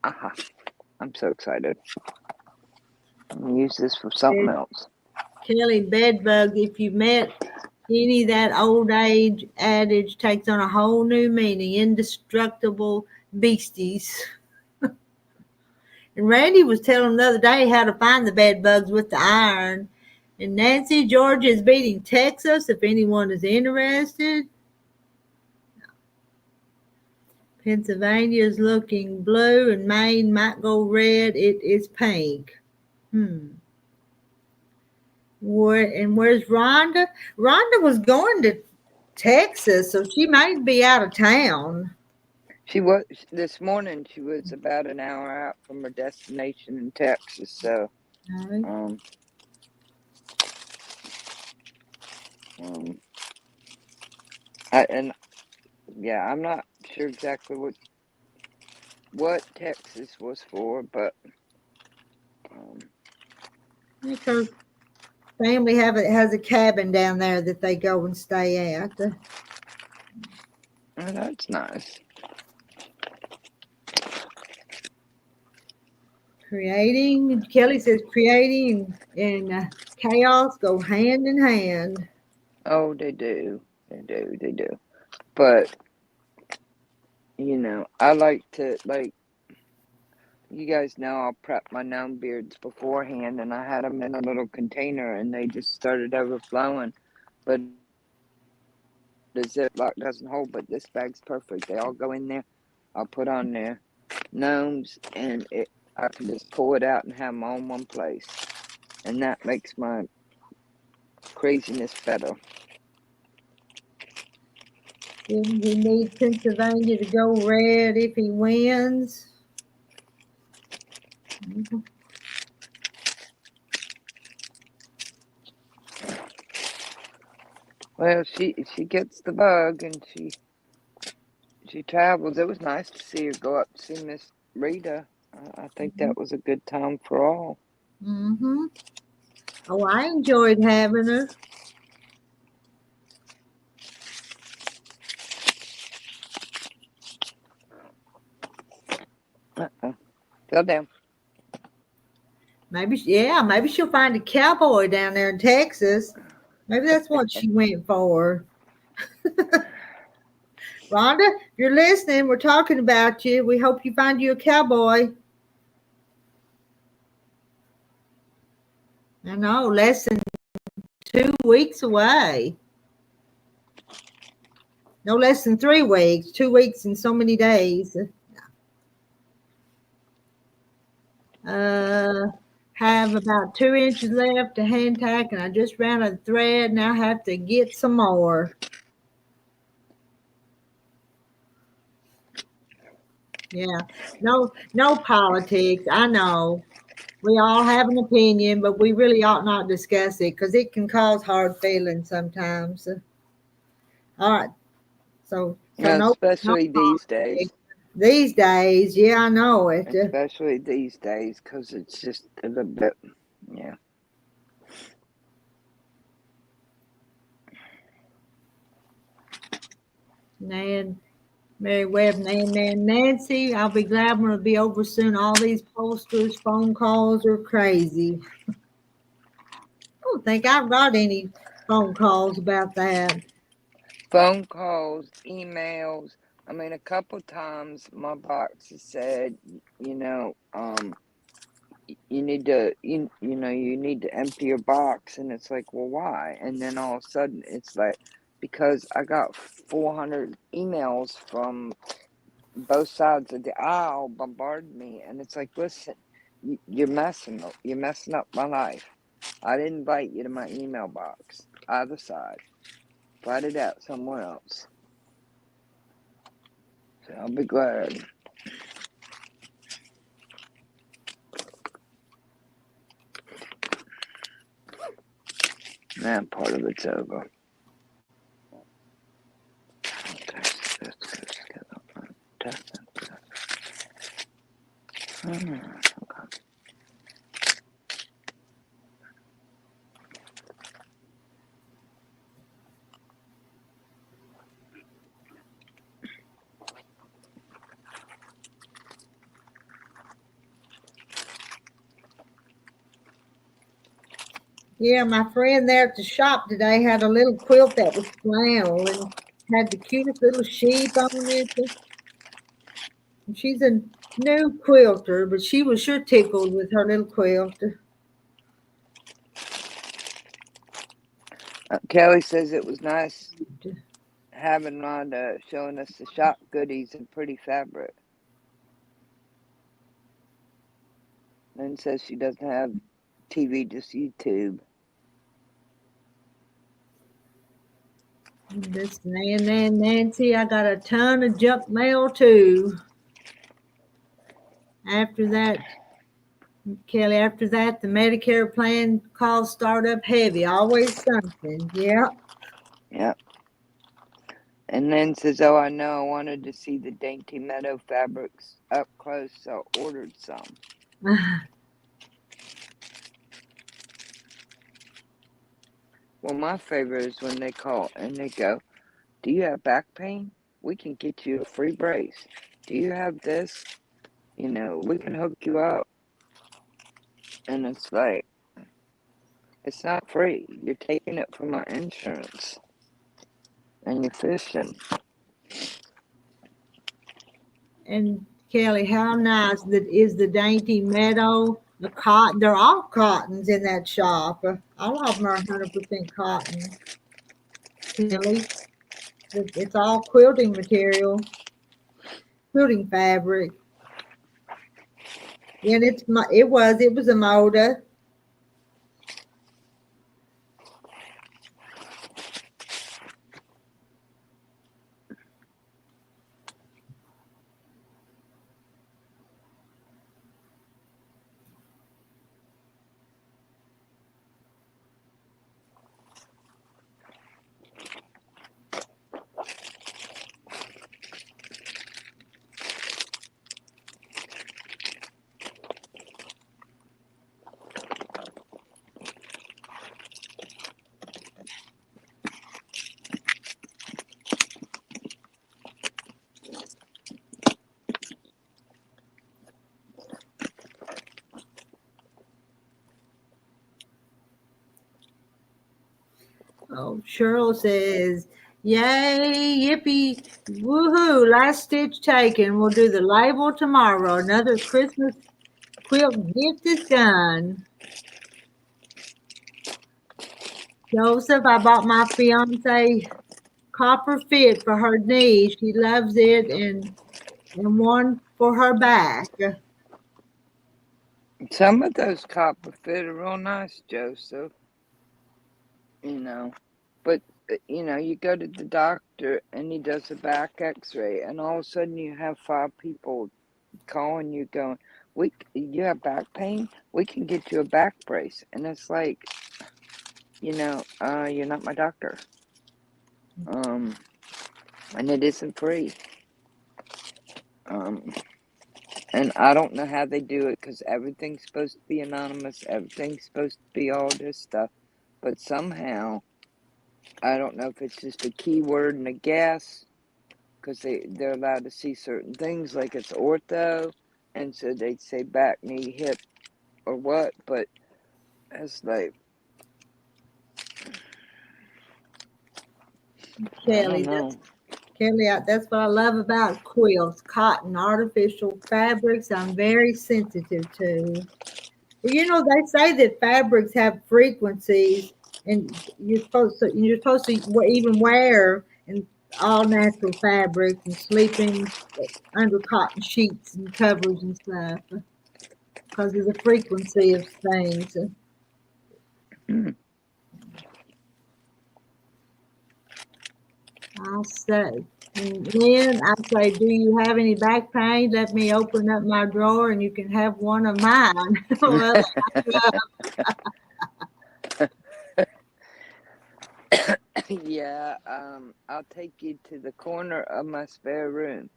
Aha! I'm so excited. I'm gonna use this for something else. Kelly, bedbug, if you met any of that old age adage, takes on a whole new meaning. Indestructible beasties. And Randy was telling the other day how to find the bed bugs with the iron. And Nancy, Georgia is beating Texas if anyone is interested. Pennsylvania is looking blue and Maine might go red. It is pink. Where's Rhonda? Rhonda was going to Texas, so she might be out of town. She was this morning. She was about an hour out from her destination in Texas. So, Okay. I'm not sure exactly what Texas was for, but Her family has a cabin down there that they go and stay at. oh, that's nice. Creating, Kelly says, creating and chaos go hand in hand. Oh, they do. But I like to you guys know I'll prep my gnome beards beforehand, and I had them in a little container, and they just started overflowing. But the Ziploc doesn't hold, but this bag's perfect. They all go in there. I'll put on their gnomes, and I can just pull it out and have them all in one place. And that makes my craziness better. We need Pennsylvania to go red if he wins. Well, she gets the bug, and she travels. It was nice to see her go up to see Miss Rita. I think that was a good time for all. Mm-hmm. Oh, I enjoyed having her. Fell down. Maybe she'll find a cowboy down there in Texas. Maybe that's what she went for. Rhonda, if you're listening, we're talking about you. We hope you find you a cowboy. I know, less than 2 weeks away. No less than 3 weeks. 2 weeks and so many days. Have about 2 inches left to hand tack, and I just ran out of thread. Now I have to get some more. Yeah, no politics. I know we all have an opinion, but we really ought not discuss it because it can cause hard feelings sometimes. All right, so no Especially these politics. days. These days, yeah, I know it. Especially these days, because it's just a little bit, yeah. Nan, Mary Webb, Nancy, I'll be glad when it'll be over soon. All these posters, phone calls are crazy. I don't think I've got any phone calls about that. Phone calls, emails. I mean, a couple times my box has said, you need to you need to empty your box, and it's like, well, why? And then all of a sudden it's like, because I got 400 emails from both sides of the aisle bombarding me, and it's like, listen, you're messing up my life. I didn't invite you to my email box. Either side, fight it out somewhere else. So I'll be glad. That part of it's over. Okay, Yeah, my friend there at the shop today had a little quilt that was flannel and had the cutest little sheep on it. And she's a new quilter, but she was sure tickled with her little quilt. Kelly says it was nice having Rhonda showing us the shop goodies and pretty fabric. Lynn says she doesn't have TV, just YouTube. This Nancy, I got a ton of junk mail too. After that, Kelly, after that, the Medicare plan calls start up heavy. Always something. Yeah. Yep. And Lynn says, oh, I know, I wanted to see the Dainty Meadow fabrics up close, so I ordered some. Well, my favorite is when they call and they go, do you have back pain? We can get you a free brace. Do you have this? You know, we can hook you up. And it's like, it's not free. You're taking it from our insurance. And you're fishing. And Kelly, how nice that is the Dainty Meadow. The cotton, they're all cottons in that shop. All of them are 100% cotton. Kelly, it's all quilting material, quilting fabric. And it was a moda. Oh, Cheryl says, yay, yippee, woohoo, last stitch taken. We'll do the label tomorrow. Another Christmas quilt gift is done. Joseph, I bought my fiance copper fit for her knee. She loves it, and one for her back. Some of those copper fit are real nice, Joseph. You know, but you go to the doctor and he does a back x-ray and all of a sudden you have 5 people calling you going, you have back pain? We can get you a back brace. And it's like, you're not my doctor. And it isn't free. And I don't know how they do it because everything's supposed to be anonymous. Everything's supposed to be all this stuff. But somehow, I don't know if it's just a keyword and a guess, because they're allowed to see certain things like it's ortho, and so they'd say back, knee, hip, or what, but it's like, Kelly, I don't know. Kelly, that's what I love about quilts, cotton, artificial fabrics. I'm very sensitive to. They say that fabrics have frequencies, and you're supposed to even wear and all natural fabrics and sleeping under cotton sheets and covers and stuff because of the frequency of things. I'll say. And then I say, do you have any back pain? Let me open up my drawer and you can have one of mine. Well, Yeah, I'll take you to the corner of my spare room.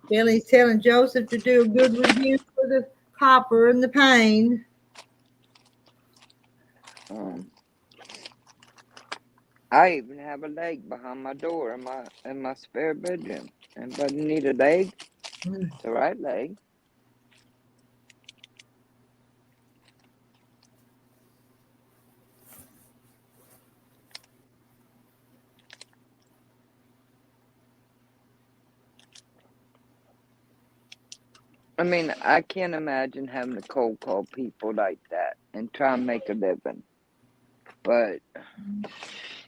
Billy's telling Joseph to do a good review for the copper and the pain. I even have a leg behind my door in my spare bedroom. Anybody need a leg? It's the right leg. I mean, I can't imagine having to cold call people like that and try and make a living. But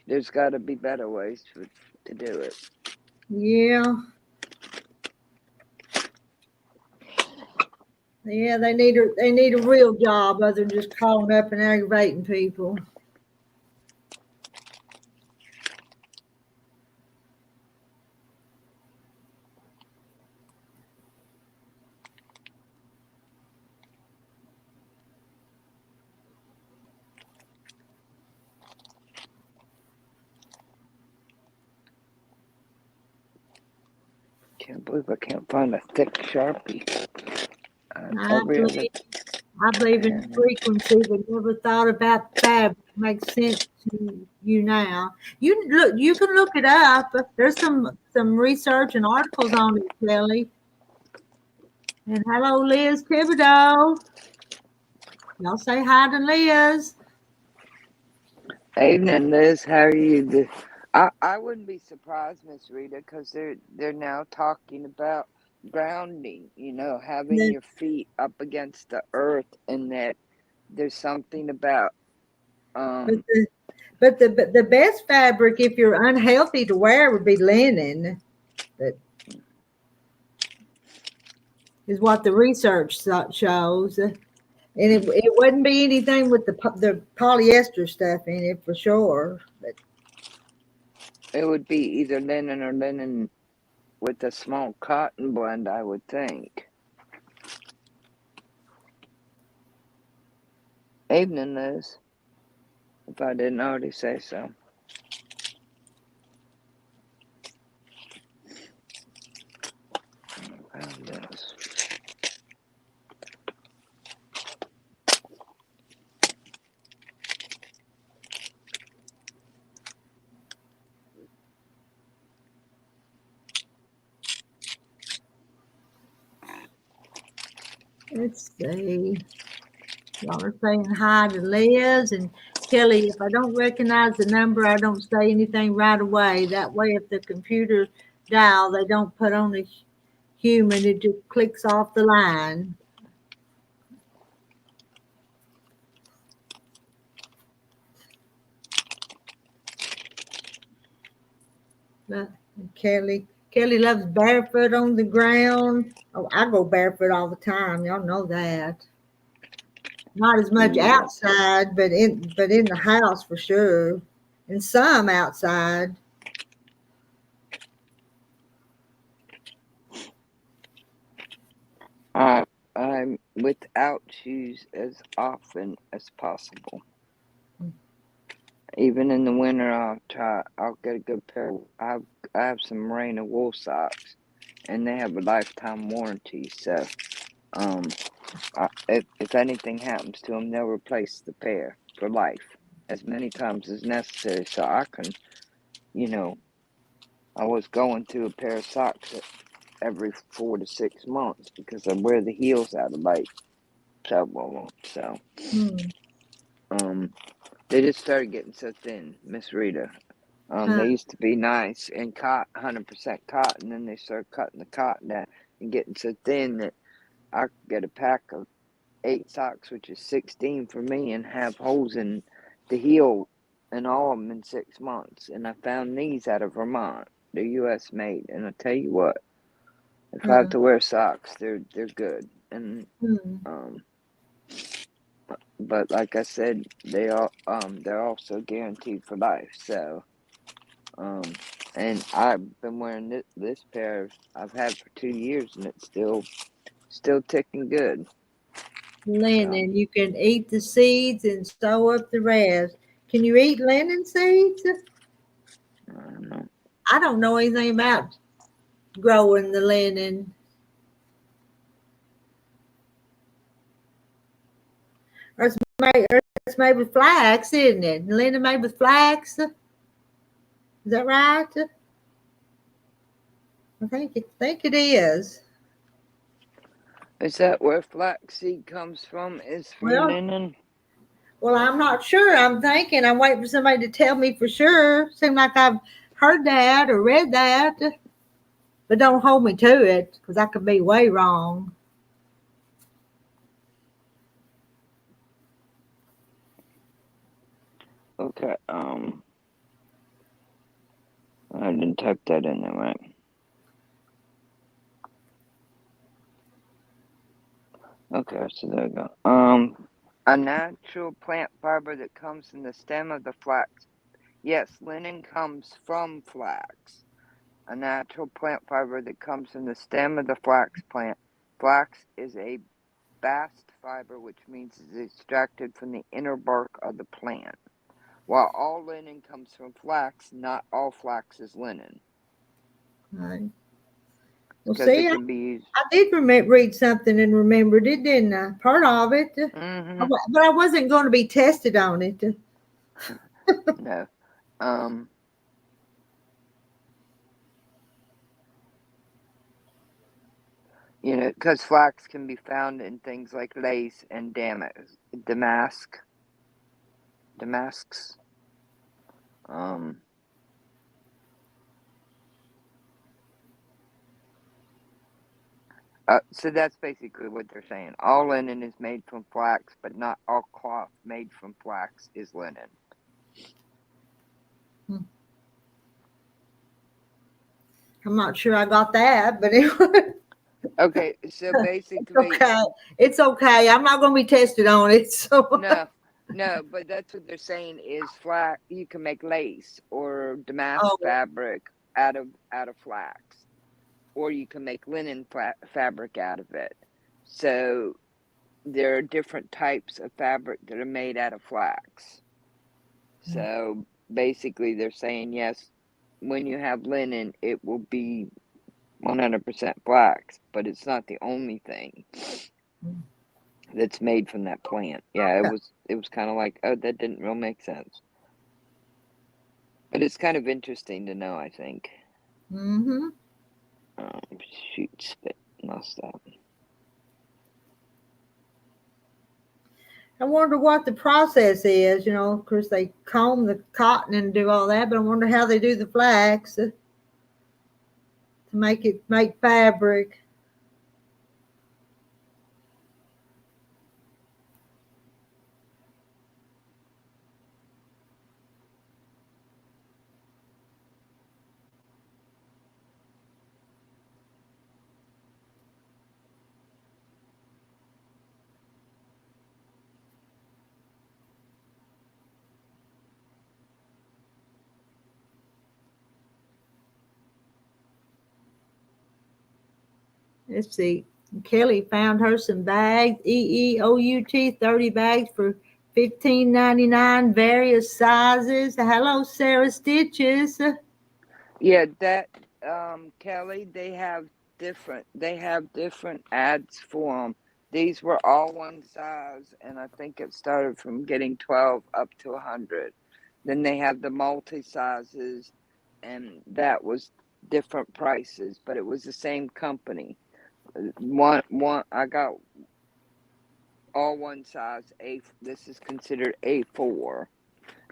there's got to be better ways to do it. Yeah. Yeah, they need a real job other than just calling up and aggravating people. Can't believe I can't find a thick Sharpie. I Every other. believe in frequency, but never thought about fabric. Makes sense to you now. You can look it up. There's some research and articles on it, Kelly. And hello, Liz Thibodeau. Y'all say hi to Liz. Evening, Liz. How are you? I wouldn't be surprised, Miss Rita, because they're now talking about grounding. You know, having The- your feet up against the earth, and that there's something about But the best fabric, if you're unhealthy to wear, would be linen. But is what the research shows. And it wouldn't be anything with the polyester stuff in it for sure. But it would be either linen or linen with a small cotton blend, I would think. Evening, Liz. If I didn't already say so. Found this. let's see. Y'all are saying hi to Liz and Kelly. If I don't recognize the number, I don't say anything right away. That way, if the computer dial, they don't put on a human. It just clicks off the line. Kelly loves barefoot on the ground. Oh, I go barefoot all the time. Y'all know that. Not as much Yeah. outside, but in the house for sure, and some outside. I'm without shoes as often as possible. Even in the winter, I'll get a good pair. I have some merino wool socks, and they have a lifetime warranty. So, if anything happens to them, they'll replace the pair for life as many times as necessary. So I can, you know, I was going through a pair of socks every 4 to 6 months because I wear the heels out of like several of them. So, they just started getting so thin, Miss Rita. Huh. They used to be nice and 100% cotton, then they started cutting the cotton down and getting so thin that I could get a pack of 8 socks, which is 16 for me, and have holes in the heel and all of them in 6 months. And I found these out of Vermont. They're U.S. made, and I tell you what, if I have to wear socks, they're good. And but like I said, they're also guaranteed for life. So and I've been wearing this pair I've had for 2 years, and it's still ticking good. Linen. You can eat the seeds and sew up the rest. Can you eat linen seeds? I don't know. I don't know anything about growing the linen. Or it's made with flax, isn't it? Linen made with flax. Is that right? I think it is. Is that where flaxseed comes from? Is from Well, linen? I'm not sure. I'm thinking. I'm waiting for somebody to tell me for sure. Seems like I've heard that or read that, but don't hold me to it because I could be way wrong. Okay. I didn't type that in there right. Okay, so there we go. A natural plant fiber that comes from the stem of the flax. Yes, linen comes from flax. A natural plant fiber that comes from the stem of the flax plant. Flax is a bast fiber, which means it's extracted from the inner bark of the plant. While all linen comes from flax, not all flax is linen. Right. Well, Because see, it I, can be used. I did read something and remembered it, didn't I? Part of it. Mm-hmm. But I wasn't going to be tested on it. No. You know, because flax can be found in things like lace and damasks. So that's basically what they're saying. All linen is made from flax, but not all cloth made from flax is linen. I'm not sure I got that, but anyway. Okay, so basically, Okay. It's okay. I'm not going to be tested on it. So, no, but that's what they're saying is flax. You can make lace or damask oh, fabric out of flax, or you can make linen fabric out of it. So there are different types of fabric that are made out of flax. So basically, they're saying yes, when you have linen, it will be 100% flax, but it's not the only thing that's made from that plant. Yeah, it was kind of like, oh, that didn't really make sense. But it's kind of interesting to know, I think. mm-hmm. Shoot, spit, lost that. I wonder what the process is. Of course, they comb the cotton and do all that, but I wonder how they do the flax to make fabric. Let's see. Kelly found her some bags. EEOUT 30 bags for $15.99, various sizes. Hello, Sarah Stitches. Yeah, that Kelly, they have different ads for them. These were all one size, and I think it started from getting 12 up to 100. Then they have the multi sizes, and that was different prices, but it was the same company. One I got all one size. This is considered A4.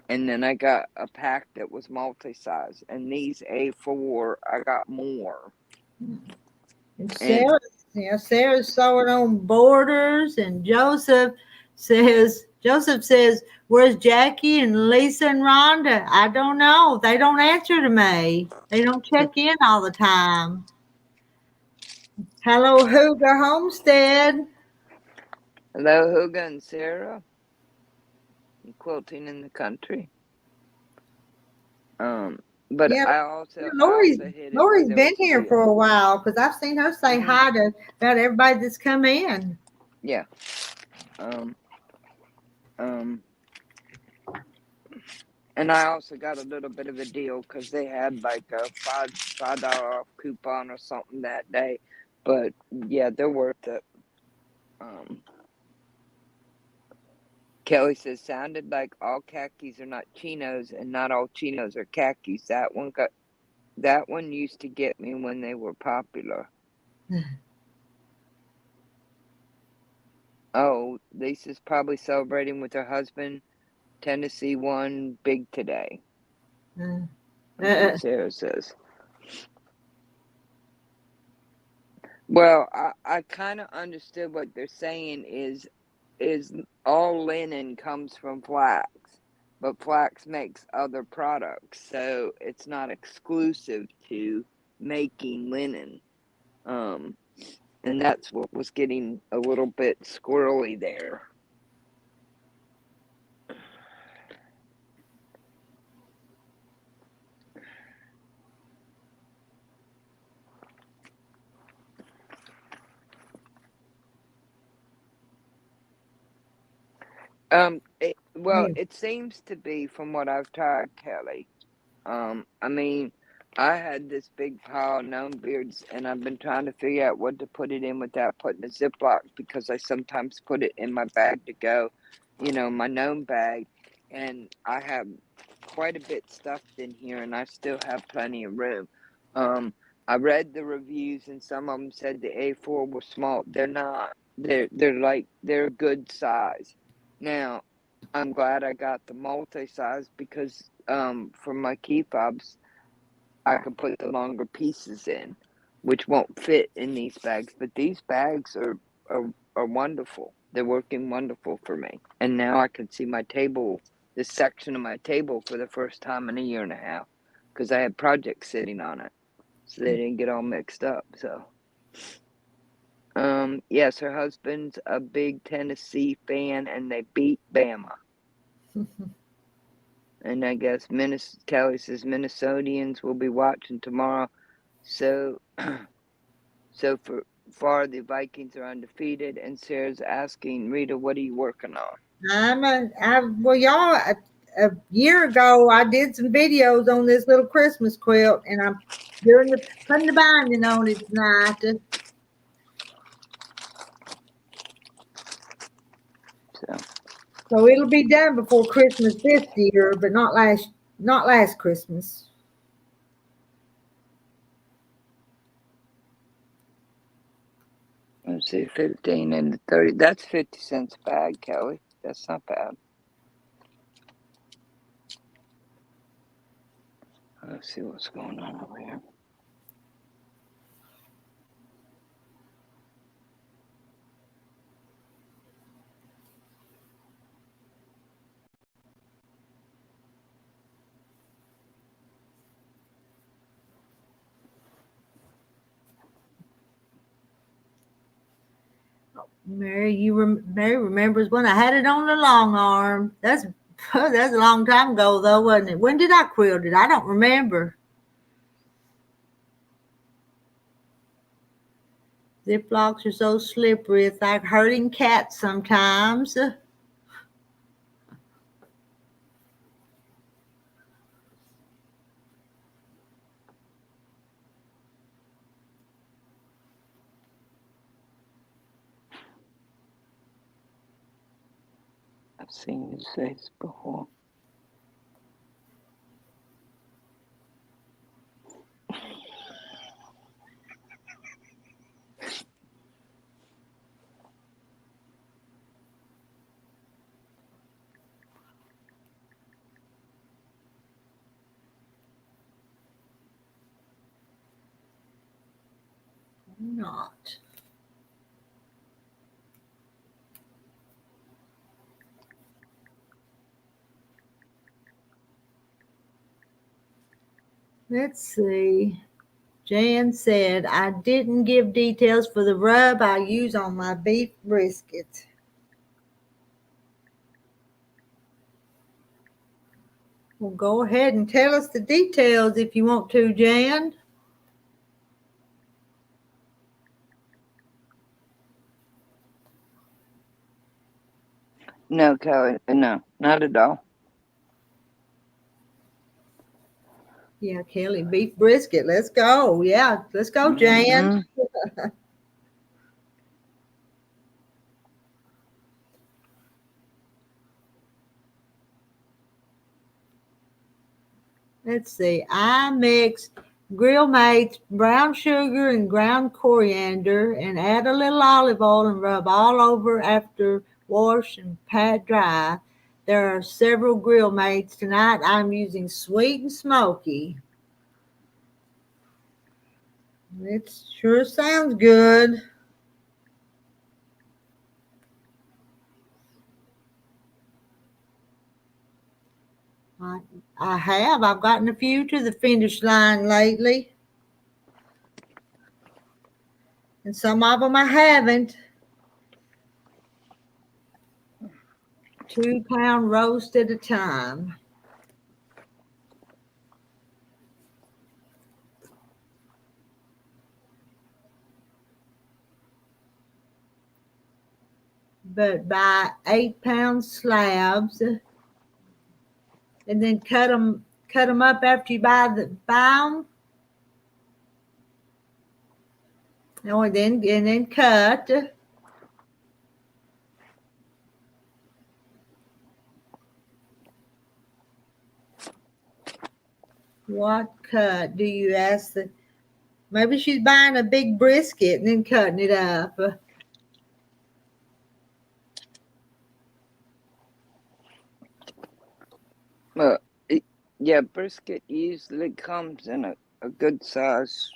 And then I got a pack that was multi-size, and these A4 I got more. And And Sarah's sewing on borders, and Joseph says, "Where's Jackie and Lisa and Rhonda? I don't know. They don't answer to me. They don't check in all the time." Hello, Hooger Homestead. hello, Huga and Sarah, and quilting in the country. But Yeah, I also Lori's hit it where Lori's there been was a here for deal. a while because I've seen her say Hmm. hi to about everybody that's come in. Yeah. Um. Um. And I also got a little bit of a deal because they had like a $5 off coupon or something that day. But yeah, they're worth it. Um. Kelly says, sounded like all khakis are not chinos and not all chinos are khakis. That one used to get me when they were popular. Oh, Lisa's probably celebrating with her husband. Tennessee won big today. That's what Sarah says. Well, I kind of understood what they're saying is all linen comes from flax. but flax makes other products, so it's not exclusive to making linen. Um, and that's what was getting a little bit squirrely there. Yeah. It seems to be from what I've tried, Kelly. I mean, I had this big pile of gnome beards, and I've been trying to figure out what to put it in without putting a Ziploc, because I sometimes put it in my bag to go, my gnome bag, and I have quite a bit stuffed in here, and I still have plenty of room. I read the reviews, and some of them said the A4 were small. They're not. They're a good size. Now, I'm glad I got the multi-size because for my key fobs, I can put the longer pieces in, which won't fit in these bags. But these bags are wonderful. They're working wonderful for me. And now I can see my table, this section of my table, for the first time in a year and a half, because I had projects sitting on it, so they didn't get all mixed up. So, yes, her husband's a big Tennessee fan, and they beat Bama. And I guess Kelly says Minnesotians will be watching tomorrow. So, so far the Vikings are undefeated. And Sarah's asking, Rita, what are you working on? Well, y'all, a year ago, I did some videos on this little Christmas quilt, and I'm putting the binding on it tonight. So it'll be done before Christmas this year, but not last Christmas. Let's see, 15 and 30. That's 50 cents a bag, Kelly. That's not bad. Let's see what's going on over here. Mary remembers when I had it on the long arm. That's a long time ago, though, wasn't it? When did I quilt it? I don't remember. Ziplocs are so slippery. It's like hurting cats sometimes. I've seen his face before. Not. Let's see. Jan said, I didn't give details for the rub I use on my beef brisket. Well, go ahead and tell us the details if you want to, Jan. No, Kelly, no, not at all. Yeah, Kelly, beef brisket. Let's go. Yeah, let's go, Jan. Let's see. I mix grill mates, brown sugar, and ground coriander, and add a little olive oil and rub all over after wash and pat dry. There are several grill mates. Tonight I'm using sweet and smoky. It sure sounds good. I have. I've gotten a few to the finish line lately. And some of them I haven't. 2-pound roast at a time. But buy 8-pound slabs and then cut them up after you buy them. And then cut. What cut do you ask? Maybe she's buying a big brisket and then cutting it up. Yeah, brisket usually comes in a good size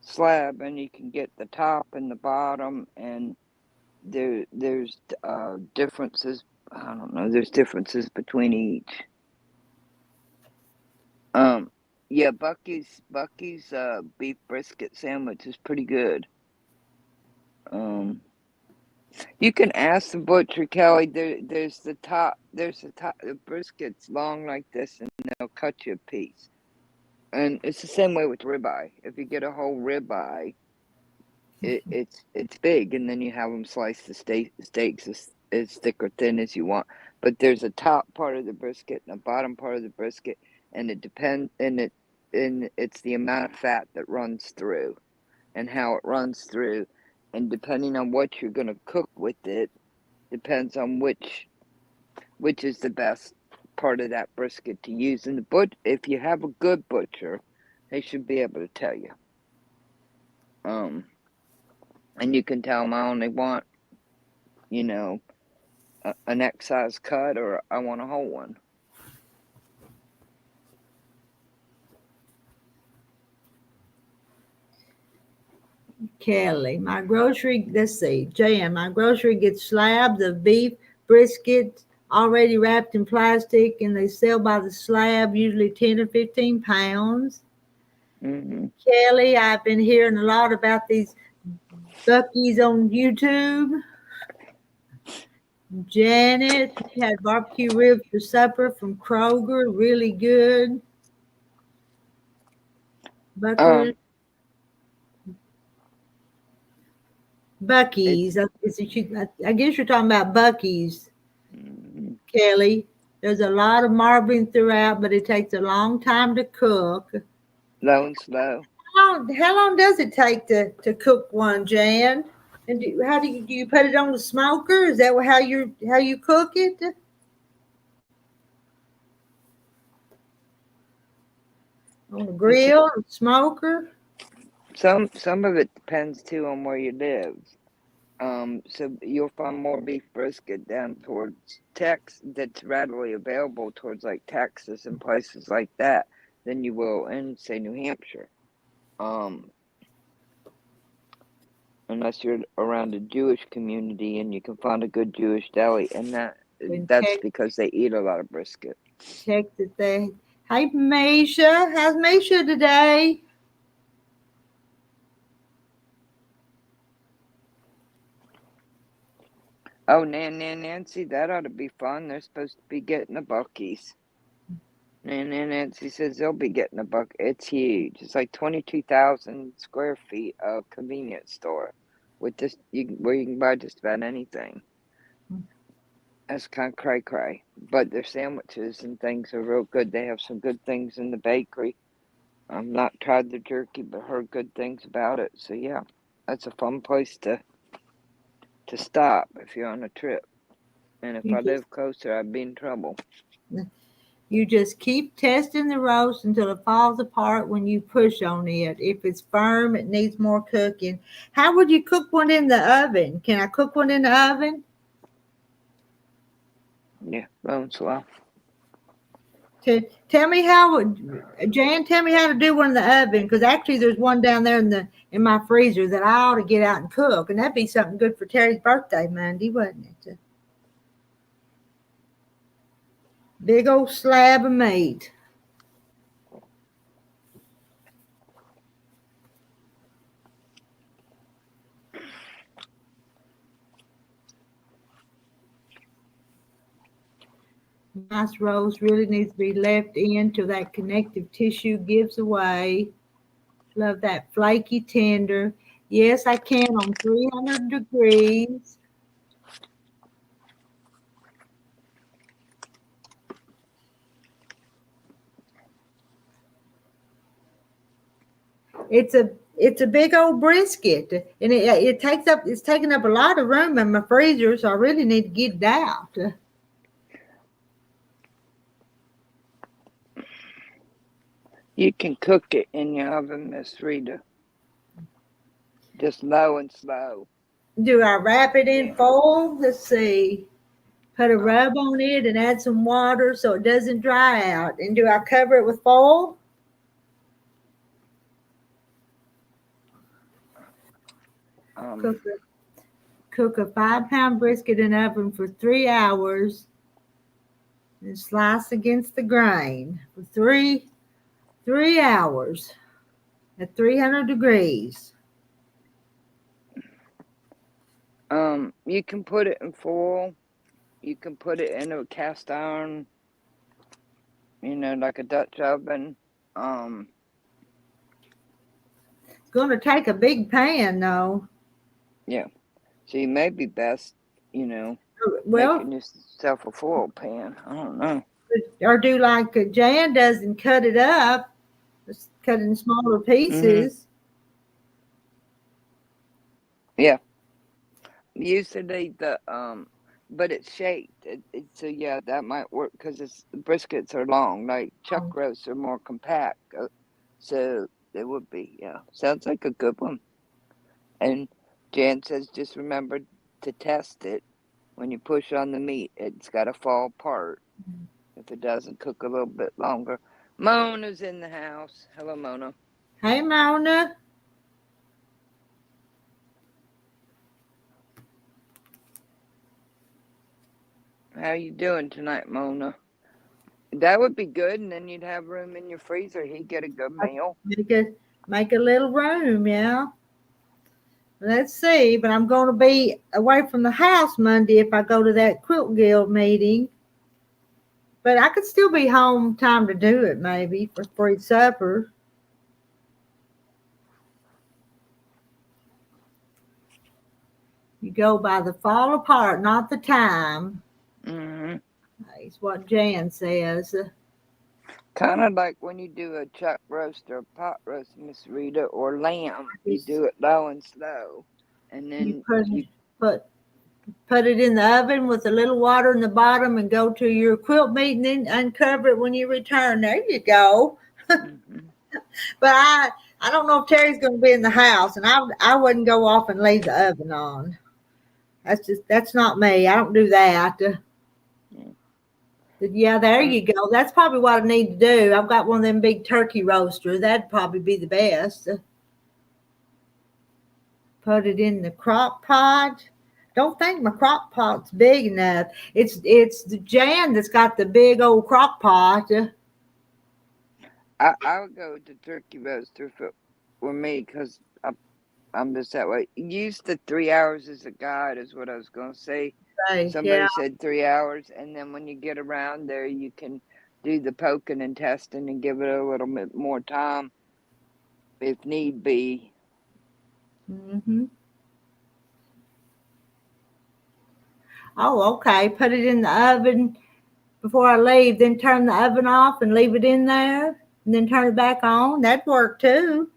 slab, and you can get the top and the bottom, and there's differences. I don't know. There's differences between each. Yeah, Bucky's beef brisket sandwich is pretty good. You can ask the butcher, Kelly. There's the top. The brisket's long like this, and they'll cut you a piece. And it's the same way with ribeye. If you get a whole ribeye, it's big, and then you have them slice the steaks as thick or thin as you want. But there's a top part of the brisket and a bottom part of the brisket, and it depends. And it's the amount of fat that runs through, and how it runs through, and depending on what you're gonna cook with it, depends on which is the best part of that brisket to use. And if you have a good butcher, they should be able to tell you. And you can tell them I only want, an X size cut, or I want a whole one. Kelly, Jan, my grocery gets slabs of beef brisket already wrapped in plastic, and they sell by the slab, usually 10 or 15 pounds. Mm-hmm. Kelly, I've been hearing a lot about these Bucky's on YouTube. Janet had barbecue ribs for supper from Kroger, really good. Bucky's. I guess you're talking about Bucky's, Mm-hmm. Kelly. There's a lot of marbling throughout, but it takes a long time to cook. Low and slow. How long does it take to cook one, Jan? And do you put it on the smoker? Is that how you cook it? On the grill or smoker? Some of it depends too on where you live. So you'll find more beef brisket down towards Texas that's readily available towards like Texas and places like that than you will in, say, New Hampshire. Unless you're around a Jewish community and you can find a good Jewish deli, and that's because they eat a lot of brisket. Texas, hey, Misha, how's Misha today? Oh, Nancy, that ought to be fun. They're supposed to be getting a Bucky's. Nancy says they'll be getting a buck. It's huge. It's like 22,000 square feet of convenience store with where you can buy just about anything. That's kind of cray. But their sandwiches and things are real good. They have some good things in the bakery. I've not tried the jerky, but heard good things about it. So yeah, that's a fun place to stop if you're on a trip. And if I live closer, I'd be in trouble. You just keep testing the roast until it falls apart when you push on it. If it's firm, it needs more cooking. How would you cook one in the oven? Can I cook one in the oven? Yeah, low and slow. Tell me Jan, tell me how to do one in the oven, because actually there's one down there in my freezer that I ought to get out and cook, and that'd be something good for Terry's birthday Monday, wouldn't it? Big old slab of meat. Nice roast really needs to be left in till that connective tissue gives away. Love that flaky tender. Yes, I can on 300 degrees. It's a big old brisket, and it's taking up a lot of room in my freezer, so I really need to get it out. You can cook it in your oven, Miss Rita. Just low and slow. Do I wrap it in foil? Let's see. Put a rub on it and add some water so it doesn't dry out. And do I cover it with foil? Cook a 5-pound brisket in the oven for 3 hours and slice against the grain for three hours at 300 degrees. You can put it in foil. You can put it in a cast iron, like a Dutch oven. It's going to take a big pan, though. Yeah. So you may be best, Well, making yourself a foil pan. I don't know. or do like Jan does and cut it up, just cut it in smaller pieces. Yeah. Usually but it's shaped. So yeah, that might work because the briskets are long. Like chuck roasts are more compact, so it would be. Yeah, sounds like a good one. And Jan says just remember to test it. When you push on the meat, it's got to fall apart. If it doesn't cook a little bit longer. Mona's in the house. Hello, Mona. Hey, Mona. How you doing tonight, Mona? That would be good, and then you'd have room in your freezer. He'd get a good meal. Make a little room, yeah. Let's see, but I'm going to be away from the house Monday if I go to that quilt guild meeting. But I could still be home time to do it, maybe for free supper. You go by the fall apart, not the time. That's what Jan says. Kind of like when you do a chuck roast or a pot roast, Miss Rita, or lamb. You do it low and slow, and then you put it in the oven with a little water in the bottom, and go to your quilt meet, and then uncover it when you return. There you go. But I don't know if Terry's going to be in the house, and I wouldn't go off and leave the oven on. That's not me. I don't do that. But yeah, there you go. That's probably what I need to do. I've got one of them big turkey roasters. That'd probably be the best. Put it in the crock pot. Don't think my crock pot's big enough. It's the Jan that's got the big old crock pot. I would go with the turkey roaster for me because I'm just that way. Use the 3 hours as a guide, is what I was going to say. Somebody said 3 hours, and then when you get around there, you can do the poking and testing and give it a little bit more time if need be. Oh, okay. Put it in the oven before I leave, then turn the oven off and leave it in there, and then turn it back on. That'd work too.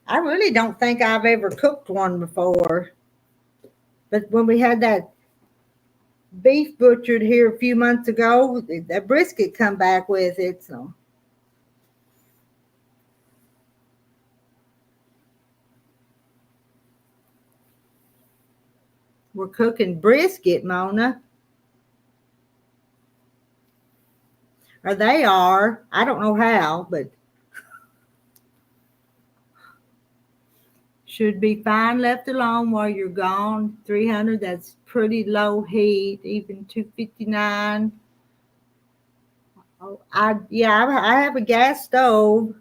I really don't think I've ever cooked one before. But when we had that beef butchered here a few months ago, that brisket come back with it. So we're cooking brisket, Mona. Or they are. I don't know how, but Should be fine left alone while you're gone. 300, that's pretty low heat, even 259. Oh, I have a gas stove.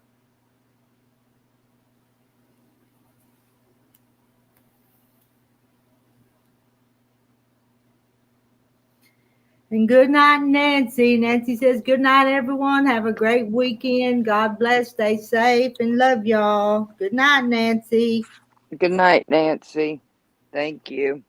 And good night, Nancy. Nancy says, good night, everyone. Have a great weekend. God bless. Stay safe and love y'all. Good night, Nancy. Good night, Nancy. Thank you.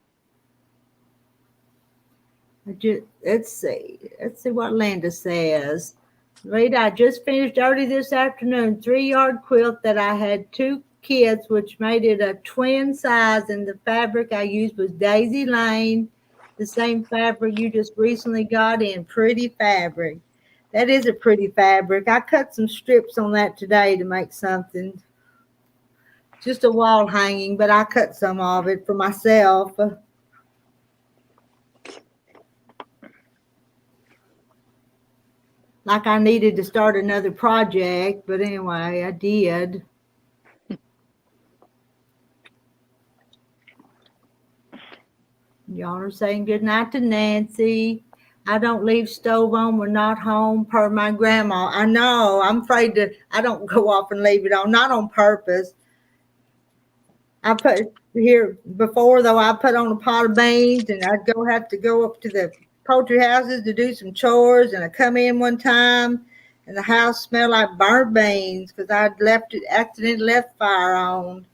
Let's see. Let's see what Linda says. Rita, I just finished early this afternoon 3-yard quilt that I had 2 kits, which made it a twin size, and the fabric I used was Daisy Lane, the same fabric you just recently got in. Pretty fabric. That is a pretty fabric. I cut some strips on that today to make something. Just a wall hanging, but I cut some of it for myself. Like I needed to start another project, but anyway, I did. Y'all are saying good night to Nancy. I don't leave stove on. We're not home, per my grandma. I know. I'm afraid to. I don't go off and leave it on. Not on purpose. I put here before though. I put on a pot of beans, and I'd have to go up to the poultry houses to do some chores. And I come in one time, and the house smelled like burnt beans because I'd accidentally left fire on.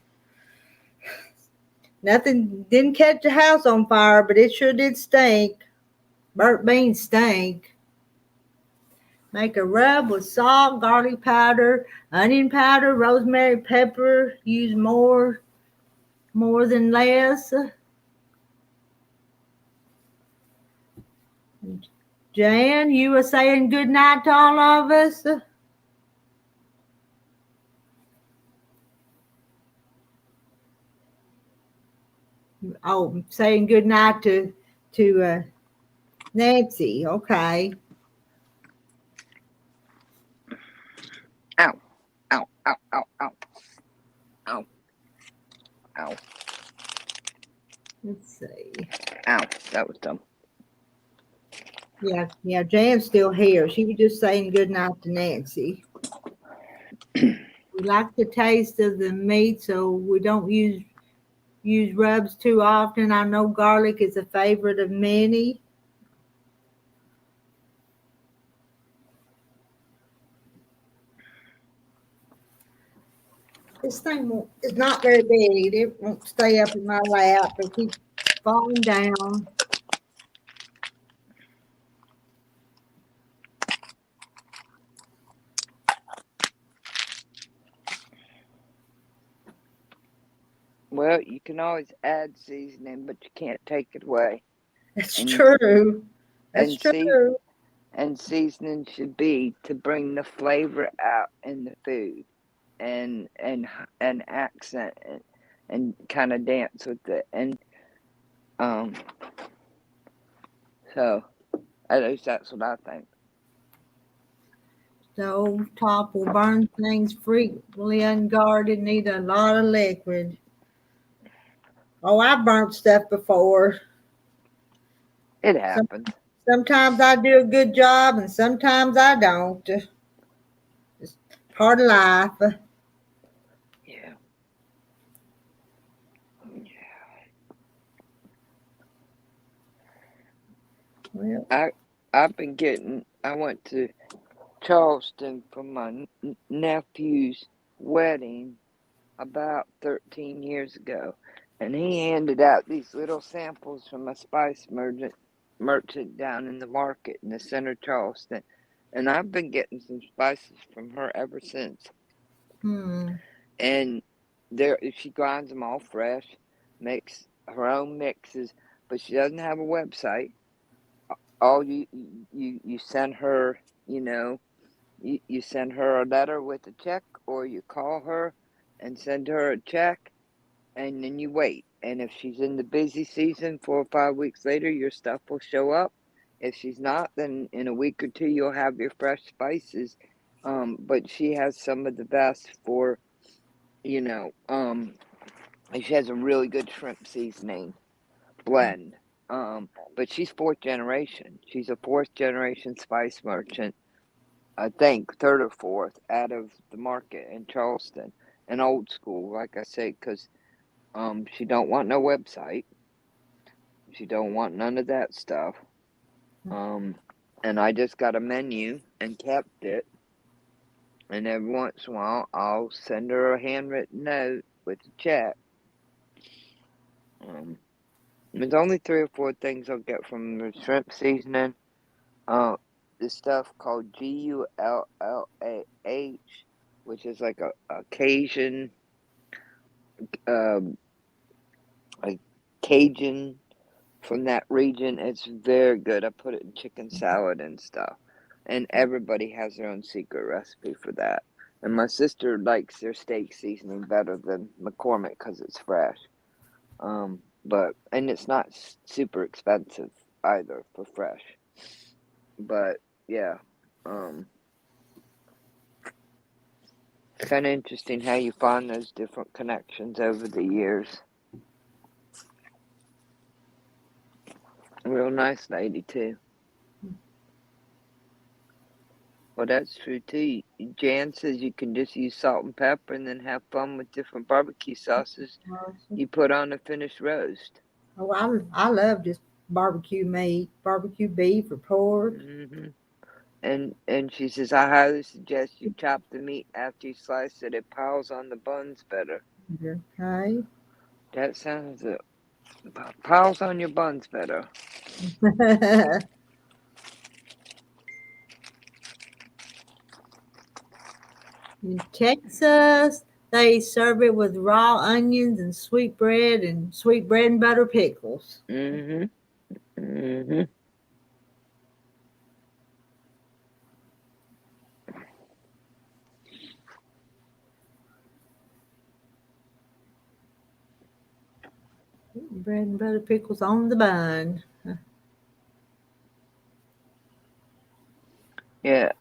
Nothing didn't catch the house on fire, but it sure did stink. Burnt beans stink. Make a rub with salt, garlic powder, onion powder, rosemary, pepper. Use more than less. Jan, you were saying good night to all of us. Oh, saying good night to Nancy. Okay. Ow, ow, ow, ow, ow, ow, ow. Let's see. Ow, that was dumb. Yeah, Jan's still here. She was just saying good night to Nancy. We like the taste of the meat, so we don't use rubs too often. I know garlic is a favorite of many. This thing is not very big. It won't stay up in my lap. It keeps falling down. Well, you can always add seasoning, but you can't take it away. That's And true. That's true. And seasoning should be to bring the flavor out in the food, and accent it, and kind of dance with it, and so at least that's what I think. Stove top will burn things frequently unguarded. Need a lot of liquid. Oh, I burnt stuff before. It happens. Sometimes I do a good job, and sometimes I don't. It's part of life. Yeah. Well, I went to Charleston for my nephew's wedding about 13 years ago, and he handed out these little samples from a spice merchant down in the market in the center of Charleston, and I've been getting some spices from her ever since. And she grinds them all fresh, makes her own mixes, but she doesn't have a website. All you send her, you send her a letter with a check, or you call her and send her a check, and then you wait. And if she's in the busy season, 4 or 5 weeks later, your stuff will show up. If she's not, then in a week or two, you'll have your fresh spices. But she has some of the best for, And she has a really good shrimp seasoning blend. But she's fourth generation. She's a fourth generation spice merchant. I think third or fourth out of the market in Charleston, and old school, like I said, because she don't want no website. She don't want none of that stuff. And I just got a menu and kept it. And every once in a while, I'll send her a handwritten note with a check. There's only 3 or 4 things I'll get from the shrimp seasoning. This stuff called Gullah, which is like a Cajun, a Cajun from that region. It's very good. I put it in chicken salad and stuff. And everybody has their own secret recipe for that. And my sister likes their steak seasoning better than McCormick because it's fresh. And it's not super expensive either for fresh. But yeah, it's kind of interesting how you find those different connections over the years. Real nice lady too. Well, that's true too. Jan says you can just use salt and pepper and then have fun with different barbecue sauces you put on a finished roast. Oh, I love just barbecue meat, barbecue beef or pork. Mm-hmm. And she says, I highly suggest you chop the meat after you slice it. It piles on the buns better. Okay. That sounds it. Piles on your buns better. In Texas, they serve it with raw onions and sweet bread and butter pickles. Mm-hmm. Mm-hmm. Bread and butter pickles on the bun. Yeah.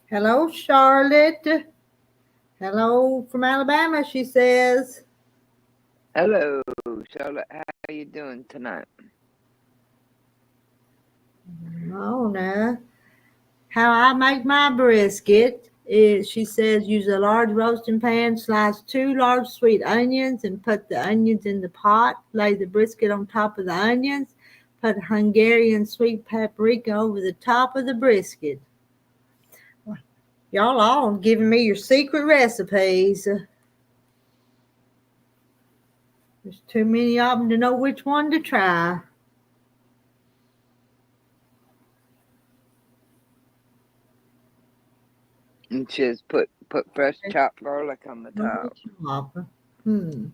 Hello, Charlotte. Hello from Alabama, she says. Hello, Charlotte. How you doing tonight? Mona. How I make my brisket is, she says, use a large roasting pan, slice 2 large sweet onions, and put the onions in the pot. Lay the brisket on top of the onions. Put Hungarian sweet paprika over the top of the brisket. Y'all all giving me your secret recipes. There's too many of them to know which one to try. And she has put fresh chopped garlic on the top. Hmm.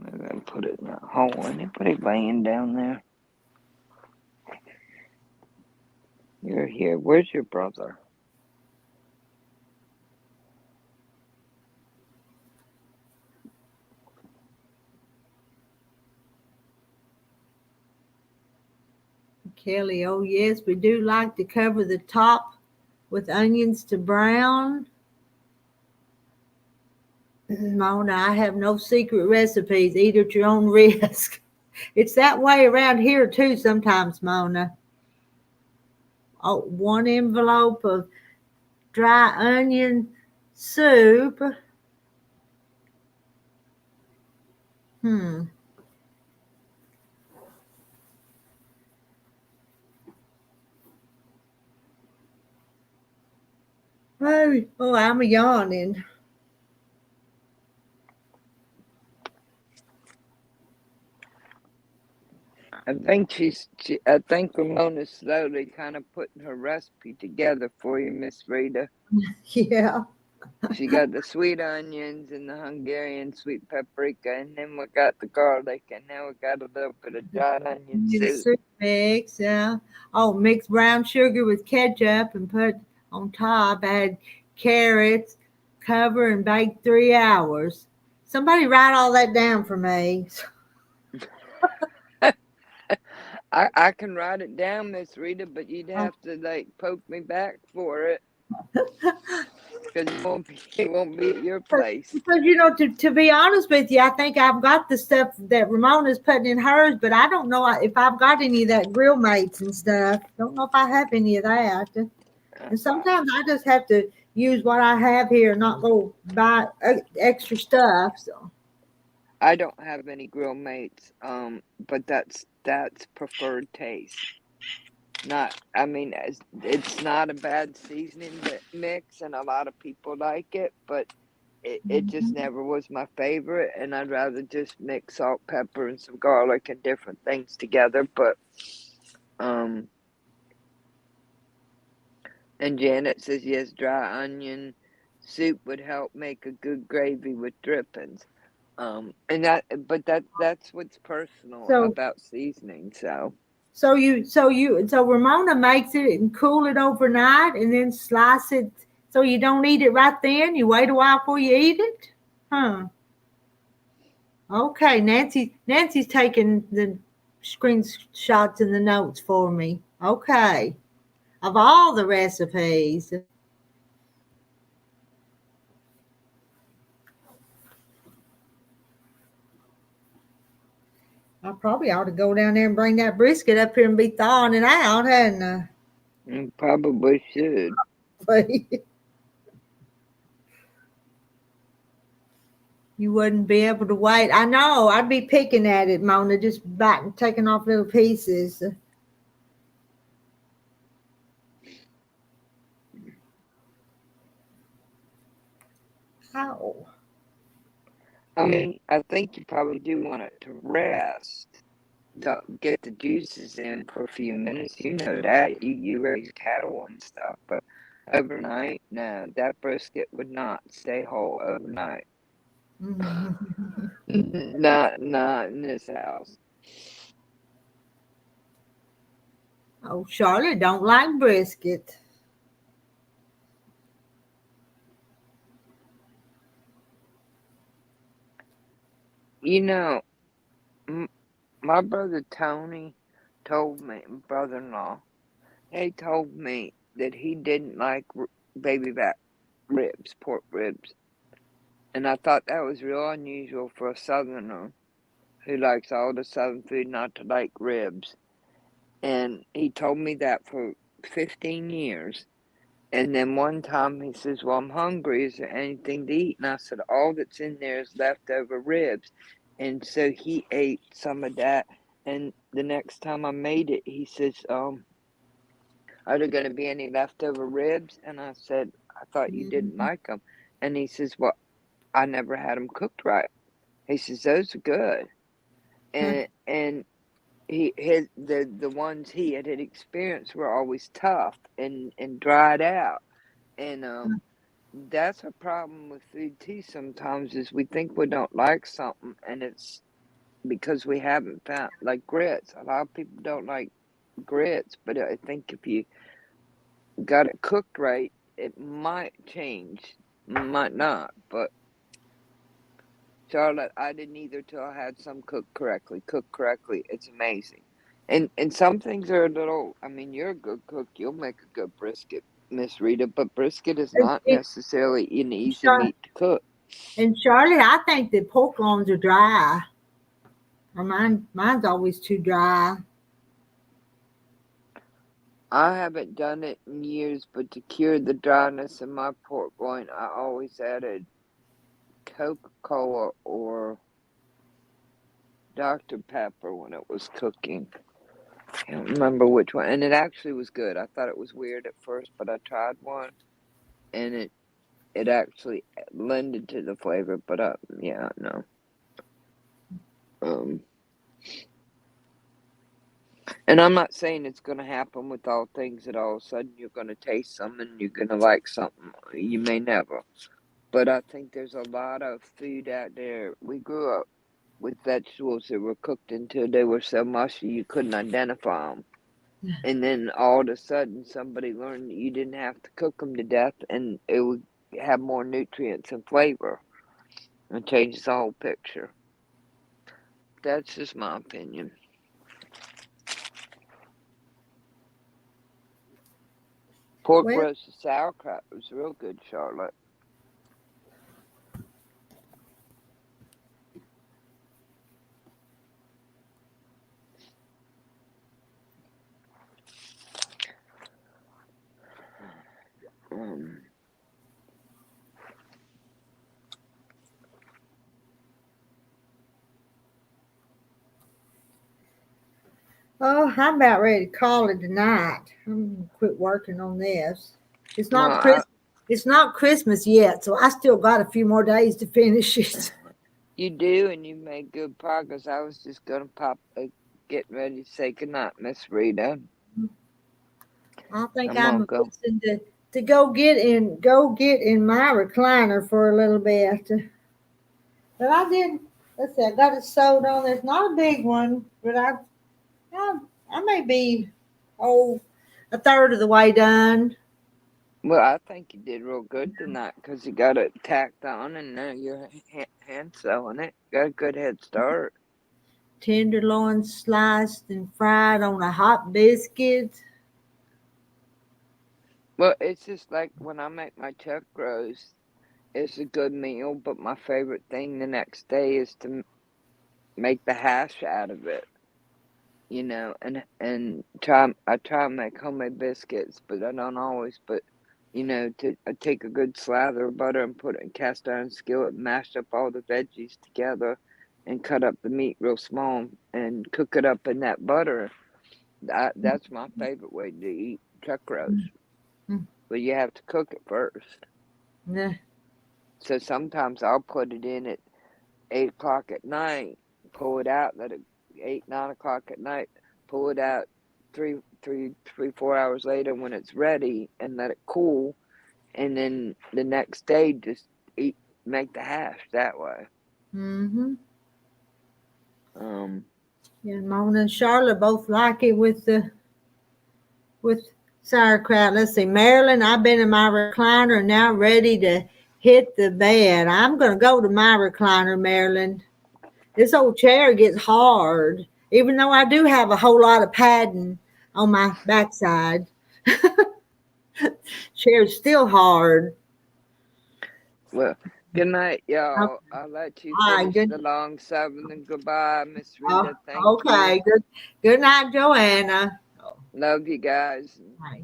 Maybe I'll put it in that hole. Anybody laying down there? You're here. Where's your brother? Kelly, oh yes, we do like to cover the top with onions to brown. Mona, I have no secret recipes. Eat at your own risk. It's that way around here too sometimes, Mona. Oh, 1 envelope of dry onion soup. Hmm. Oh, I'm yawning. I think Ramona's slowly kind of putting her recipe together for you, Miss Rita. Yeah. She got the sweet onions and the Hungarian sweet paprika, and then we got the garlic, and now we got a little bit of dried onion soup. Soup mix, yeah. Oh, mix brown sugar with ketchup and put on top. Add carrots, cover and bake 3 hours. Somebody write all that down for me. I can write it down, Miss Rita, but you'd have to like poke me back for it. because it won't be at your place. Because to be honest with you, I think I've got the stuff that Ramona's putting in hers, but I don't know if I've got any of that grill mates and stuff. Don't know if I have any of that. And sometimes I just have to use what I have here and not go buy extra stuff. So I don't have any grill mates, but that's preferred taste. I mean, it's not a bad seasoning mix, and a lot of people like it, but it just never was my favorite, and I'd rather just mix salt, pepper, and some garlic and different things together. But and Janet says yes, dry onion soup would help make a good gravy with drippings. And that's what's personal so about seasoning. so Ramona makes it and cool it overnight and then slice it so you don't eat it right then. You wait a while before you eat it. Huh. Okay, Nancy's taking the screenshots and the notes for me. Okay. Of all the recipes. I probably ought to go down there and bring that brisket up here and be thawing it out, hadn't I? You probably should. You wouldn't be able to wait. I know. I'd be picking at it, Mona, just back and taking off little pieces. How? I mean, I think you probably do want it to rest, to get the juices in for a few minutes. You know that. You raise cattle and stuff, but overnight, no, that brisket would not stay whole overnight. Not in this house. Oh, Charlotte don't like brisket. You know, my brother Tony told me, brother-in-law, he told me that he didn't like baby back ribs, pork ribs. And I thought that was real unusual for a southerner who likes all the southern food not to like ribs. And he told me that for 15 years. And then one time he says, well, I'm hungry. Is there anything to eat? And I said, all that's in there is leftover ribs. And so he ate some of that. And the next time I made it, he says, are there going to be any leftover ribs? And I said, I thought you didn't like them. And he says, well, I never had them cooked right. He says, those are good. And the ones he had experienced were always tough and dried out. And that's a problem with food too sometimes, is we think we don't like something, and it's because we haven't found, like grits. A lot of people don't like grits, but I think if you got it cooked right, it might change, might not. But Charlotte, I didn't either till I had some cooked correctly. Cooked correctly, it's amazing. And some things are a little. I mean, you're a good cook. You'll make a good brisket, Miss Rita. But brisket is not necessarily an easy meat to cook. And Charlotte, I think the pork loins are dry. Or mine's always too dry. I haven't done it in years, but to cure the dryness in my pork loin, I always added Coca-Cola or Dr. Pepper when it was cooking. I can't remember which one. And it actually was good. I thought it was weird at first, but I tried one, and it actually lended to the flavor. But yeah, no. And I'm not saying it's going to happen with all things that all of a sudden you're going to taste something and you're going to like something. You may never. But I think there's a lot of food out there. We grew up with vegetables that were cooked until they were so mushy you couldn't identify them. And then all of a sudden somebody learned that you didn't have to cook them to death and it would have more nutrients and flavor. It changes the whole picture. That's just my opinion. Pork roast and sauerkraut was real good, Charlotte. Um, Oh, I'm about ready to call it tonight. I'm gonna quit working on this. It's well, not Chris. It's not Christmas yet, so I still got a few more days to finish it. you do, and you made good progress. I was just gonna getting ready to say goodnight, Miss Rita. I think I'm gonna I'm go. fixing to go get in my recliner for a little bit. But I did. Let's see. I got it sewed on. There's not a big one, but I may be a third of the way done. Well, I think you did real good tonight because you got it tacked on, and now you're hand sewing it. Got a good head start. Tenderloin sliced and fried on a hot biscuit. Well, it's just like when I make my chuck roast, it's a good meal, but my favorite thing the next day is to make the hash out of it. And I try to make homemade biscuits, but I don't always. But I take a good slather of butter and put it in cast iron skillet, mash up all the veggies together, and cut up the meat real small and cook it up in that butter. That's my favorite way to eat chuck roast. Mm. But you have to cook it first. Yeah. So sometimes I'll put it in at 8 o'clock at night, pull it out, let it 8, 9 o'clock at night, pull it out 4 hours later when it's ready and let it cool, and then the next day just make the hash that way. Mm-hmm. Um, Yeah, Mona and Charlotte both like it with sauerkraut. Let's see, Marilyn, I've been in my recliner and now ready to hit the bed. I'm gonna go to my recliner, Marilyn. This old chair gets hard, even though I do have a whole lot of padding on my backside. Chair's still hard. well, good night, Okay. y'all. I'll let you All right, finish good. the long seven and goodbye, Miss Rita. Thank Okay, you. good night, Joanna. Love you guys. Hi.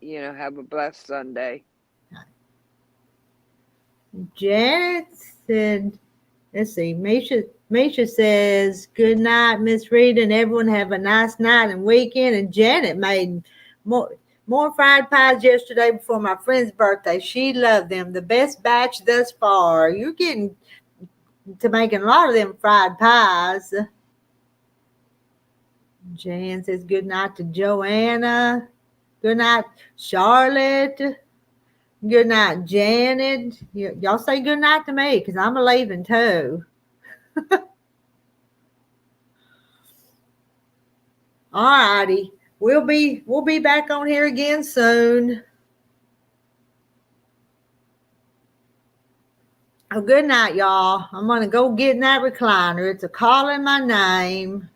Have a blessed Sunday. Janet said, let's see, Misha says, good night, Miss Rita, and everyone have a nice night and weekend. And Janet made more fried pies yesterday before my friend's birthday. She loved them. The best batch thus far. You're getting to making a lot of them fried pies. Jan says, good night to Joanna. Good night, Charlotte. Good night, Janet. Y'all say good night to me because I'm leaving too. All righty. We'll be back on here again soon. Oh, good night, y'all. I'm gonna go get in that recliner. It's a calling my name.